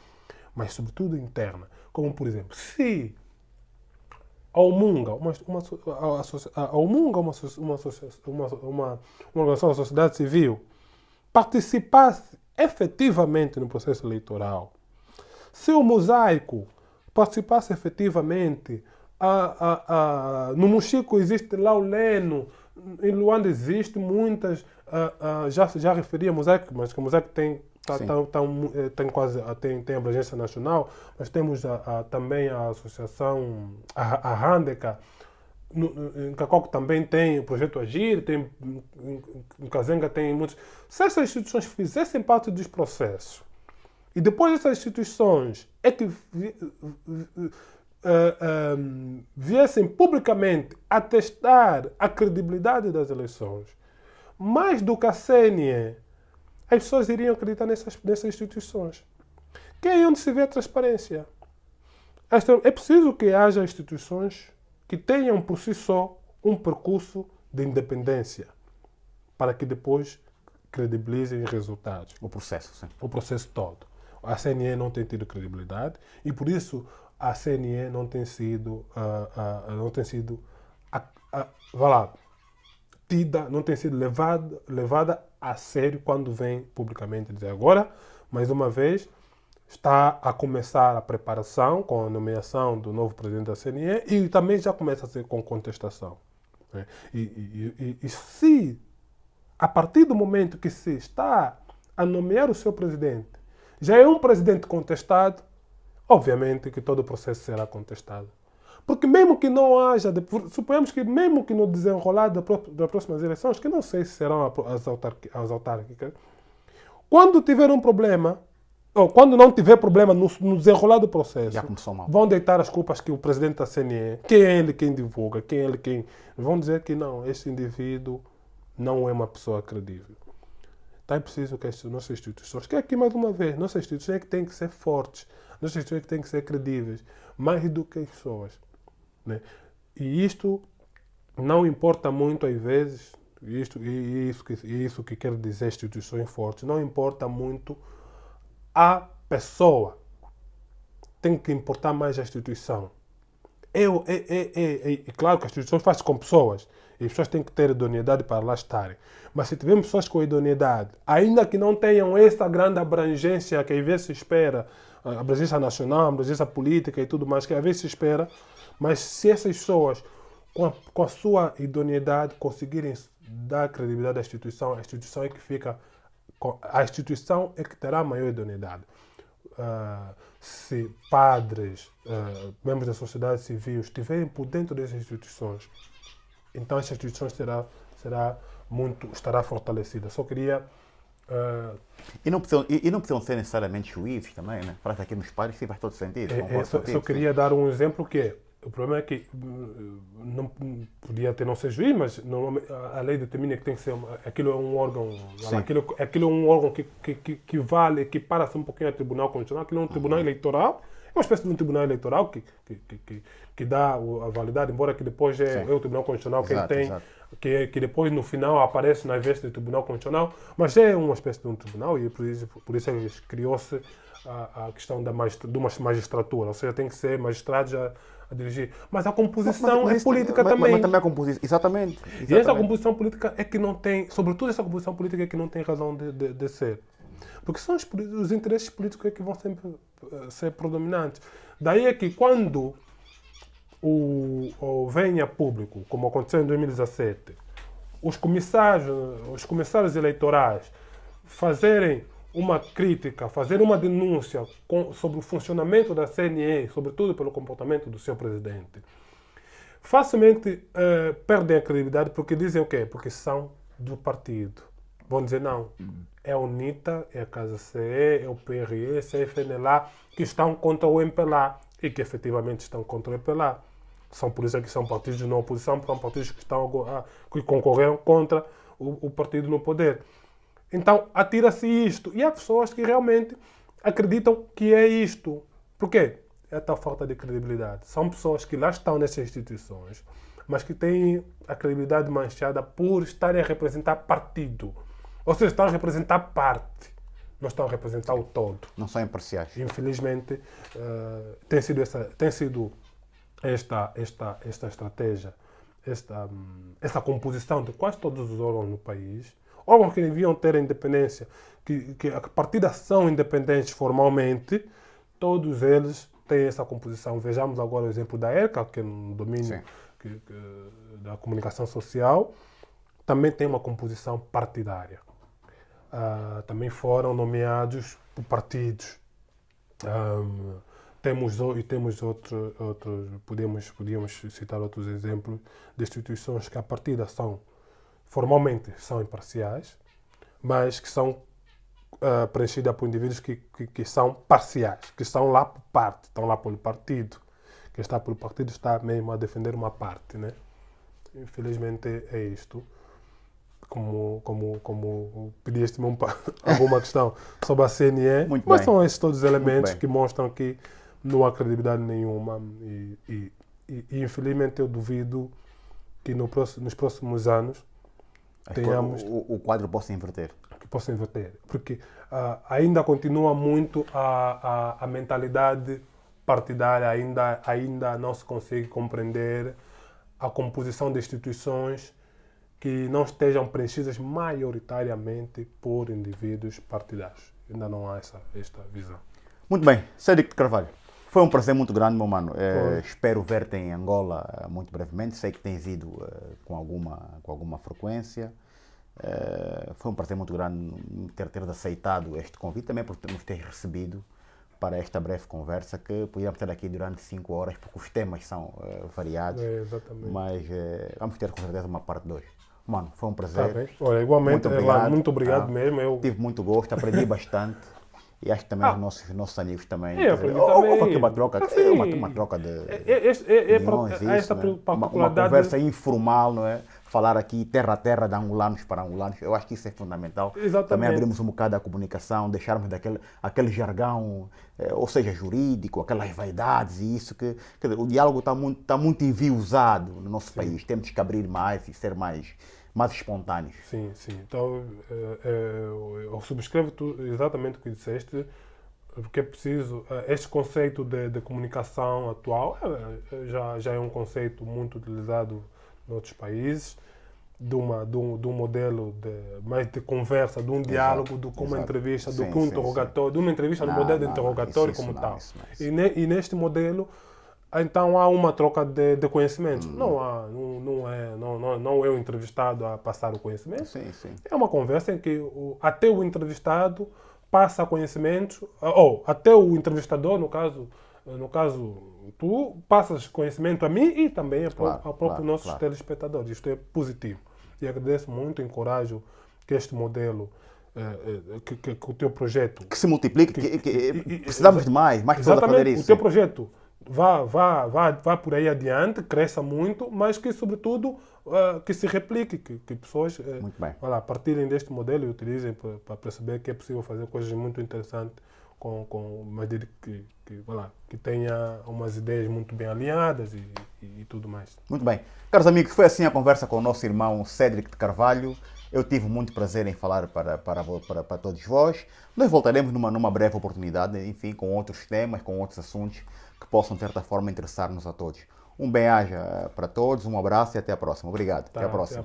Speaker 2: mas sobretudo interna. Como, por exemplo, se a Omunga, uma organização da sociedade civil, participasse efetivamente no processo eleitoral, se o Mosaico participasse efetivamente, no Mochico existe lá o Leno, em Luanda existe muitas, já referi a Mosaico, mas que o Mosaico tem tem abrangência nacional, mas temos também a associação, a Handeka, em Cacoco também tem o projeto Agir, em Kazenga tem muitos. Se essas instituições fizessem parte dos processos, e depois essas instituições é que viessem publicamente atestar a credibilidade das eleições, mais do que a CNE, as pessoas iriam acreditar nessas instituições. Que é aí onde se vê a transparência. É preciso que haja instituições que tenham por si só um percurso de independência para que depois credibilizem os resultados.
Speaker 1: O processo, sim.
Speaker 2: O processo todo. A CNE não tem tido credibilidade e por isso a CNE não tem sido, tida, não tem sido levada a sério quando vem publicamente dizer. Agora, mais uma vez, está a começar a preparação com a nomeação do novo presidente da CNE e também já começa a ser com contestação. Né? E se, a partir do momento que se está a nomear o seu presidente, já é um presidente contestado, obviamente que todo o processo será contestado. Porque mesmo que não haja, suponhamos que mesmo que no desenrolar das próximas eleições, que não sei se serão as autárquicas, quando tiver um problema, ou quando não tiver problema no desenrolar do processo, vão deitar as culpas que o presidente da CNE, quem é ele quem divulga, quem é ele quem... Vão dizer que não, este indivíduo não é uma pessoa credível. Então é preciso que as nossas instituições, que aqui mais uma vez, nossas instituições é que têm que ser fortes, nossas instituições é que têm que ser credíveis, mais do que as pessoas. Né? E isto não importa muito às vezes, isso que quer dizer instituições fortes, não importa muito a pessoa. Tem que importar mais a instituição. É claro que as instituições fazem com pessoas, e as pessoas têm que ter idoneidade para lá estarem. Mas se tivermos pessoas com idoneidade, ainda que não tenham essa grande abrangência que às vezes se espera, a abrangência nacional, a abrangência política e tudo mais, que às vezes se espera, mas se essas pessoas, com a sua idoneidade, conseguirem dar credibilidade à instituição, a instituição é que fica... A instituição é que terá maior idoneidade. Se padres, membros da sociedade civil estiverem por dentro dessas instituições, então essa instituição estará fortalecida. Só queria...
Speaker 1: E não precisam ser necessariamente juízes também, né? Para aqui nos padres sim faz todo sentido.
Speaker 2: Só queria dar um exemplo que é, o problema é que não podia ter não ser juiz, mas a lei determina que tem que ser, aquilo é um órgão, aquilo é um órgão que vale, que para-se um pouquinho ao Tribunal Constitucional, aquilo é um tribunal eleitoral, é uma espécie de um tribunal eleitoral que dá a validade, embora que depois é o Tribunal Constitucional quem tem, que depois no final aparece na veste do Tribunal Constitucional, mas é uma espécie de um tribunal e por isso criou-se a questão de uma magistratura, ou seja, tem que ser magistrados a dirigir. Mas a composição é política também.
Speaker 1: Mas também a composição, exatamente.
Speaker 2: E essa composição política é que não tem, sobretudo essa composição política é que não tem razão de ser. Porque são os interesses políticos é que vão sempre ser predominantes. Daí é que quando vem a público, como aconteceu em 2017, os comissários eleitorais fazerem uma crítica, fazer uma denúncia sobre o funcionamento da CNE, sobretudo pelo comportamento do seu presidente, facilmente perdem a credibilidade porque dizem o quê? Porque são do partido. Vão dizer não, é a UNITA, é a Casa CE, é o PRS, é a FNLA que estão contra o MPLA e que efetivamente estão contra o MPLA. São por isso que são partidos na oposição, são partidos que concorreram contra o partido no poder. Então, atira-se isto. E há pessoas que realmente acreditam que é isto. Por quê? É a tal falta de credibilidade. São pessoas que lá estão nessas instituições, mas que têm a credibilidade manchada por estarem a representar partido. Ou seja, estão a representar parte. não estão a representar o todo.
Speaker 1: Não são imparciais.
Speaker 2: Infelizmente, tem sido esta estratégia, esta composição de quase todos os órgãos no país, órgãos que deviam ter a independência, que a partir da são independentes formalmente, todos eles têm essa composição. Vejamos agora o exemplo da ERCA, que é no domínio da comunicação social, também tem uma composição partidária. Também foram nomeados por partidos. Temos outros, podíamos citar outros exemplos de instituições que, à partida, formalmente são imparciais, mas que são preenchidas por indivíduos que são parciais, que estão lá por parte, estão lá pelo partido. Quem está pelo partido está mesmo a defender uma parte, né? Infelizmente é isto. Como pediste-me alguma questão sobre a CNE,
Speaker 1: Muito
Speaker 2: mas
Speaker 1: bem.
Speaker 2: são esses todos os elementos que mostram que não há credibilidade nenhuma e infelizmente eu duvido que nos próximos anos tenhamos
Speaker 1: o quadro possa inverter.
Speaker 2: que possa inverter, porque ainda continua muito a mentalidade partidária, ainda não se consegue compreender a composição de instituições que não estejam preenchidas maioritariamente por indivíduos partidários. Ainda não há esta visão.
Speaker 1: Muito bem, Cédric de Carvalho. Foi um prazer muito grande, meu mano. Espero ver-te em Angola muito brevemente. Sei que tens ido com alguma frequência. Foi um prazer muito grande ter aceitado este convite, também por nos ter recebido para esta breve conversa, que podíamos ter aqui durante 5 horas, porque os temas são variados.
Speaker 2: Exatamente.
Speaker 1: Mas vamos ter com certeza uma parte 2. Mano, foi um prazer.
Speaker 2: Tá bem. Olha, igualmente, muito obrigado mesmo. Eu
Speaker 1: tive muito gosto, aprendi bastante. E acho que também os nossos amigos também.
Speaker 2: Também.
Speaker 1: Houve aqui uma troca, uma troca de opiniões,
Speaker 2: esta
Speaker 1: né? Uma
Speaker 2: particularidade.
Speaker 1: conversa informal, não é? Falar aqui terra a terra, de angolanos para angolanos. Eu acho que isso é fundamental.
Speaker 2: Exatamente.
Speaker 1: Também abrimos um bocado a comunicação, deixarmos aquele jargão, ou seja, jurídico, aquelas vaidades e isso que... Quer dizer, o diálogo está muito enviosado no nosso país. Temos que abrir mais e ser mais espontâneos.
Speaker 2: Sim. Então, eu subscrevo exatamente o que disseste, porque é preciso... Este conceito de comunicação atual já é um conceito muito utilizado em outros países, de um modelo mais de conversa, de um diálogo, do que uma entrevista, do que um interrogatório, de uma entrevista no modelo de interrogatório como tal. E neste modelo, então há uma troca de conhecimentos. Não é o entrevistado a passar o conhecimento. É uma conversa em que até o entrevistado passa conhecimento, ou até o entrevistador, no caso tu passas conhecimento a mim e também ao próprio nossos telespectadores. Isto é positivo. E agradeço muito, encorajo que este modelo, que o teu projeto...
Speaker 1: Que se multiplique, precisamos de mais pessoas a fazer isso.
Speaker 2: O teu projeto vá por aí adiante, cresça muito, mas que, sobretudo, que se replique, que pessoas partilhem deste modelo e utilizem para perceber que é possível fazer coisas muito interessantes que tenha umas ideias muito bem alinhadas e tudo mais.
Speaker 1: Muito bem. Caros amigos, foi assim a conversa com o nosso irmão Cédric de Carvalho. Eu tive muito prazer em falar para todos vós. Nós voltaremos numa breve oportunidade, enfim, com outros temas, com outros assuntos que possam, de certa forma, interessar-nos a todos. Um bem-aja para todos, um abraço e até a próxima. Obrigado. Até a próxima.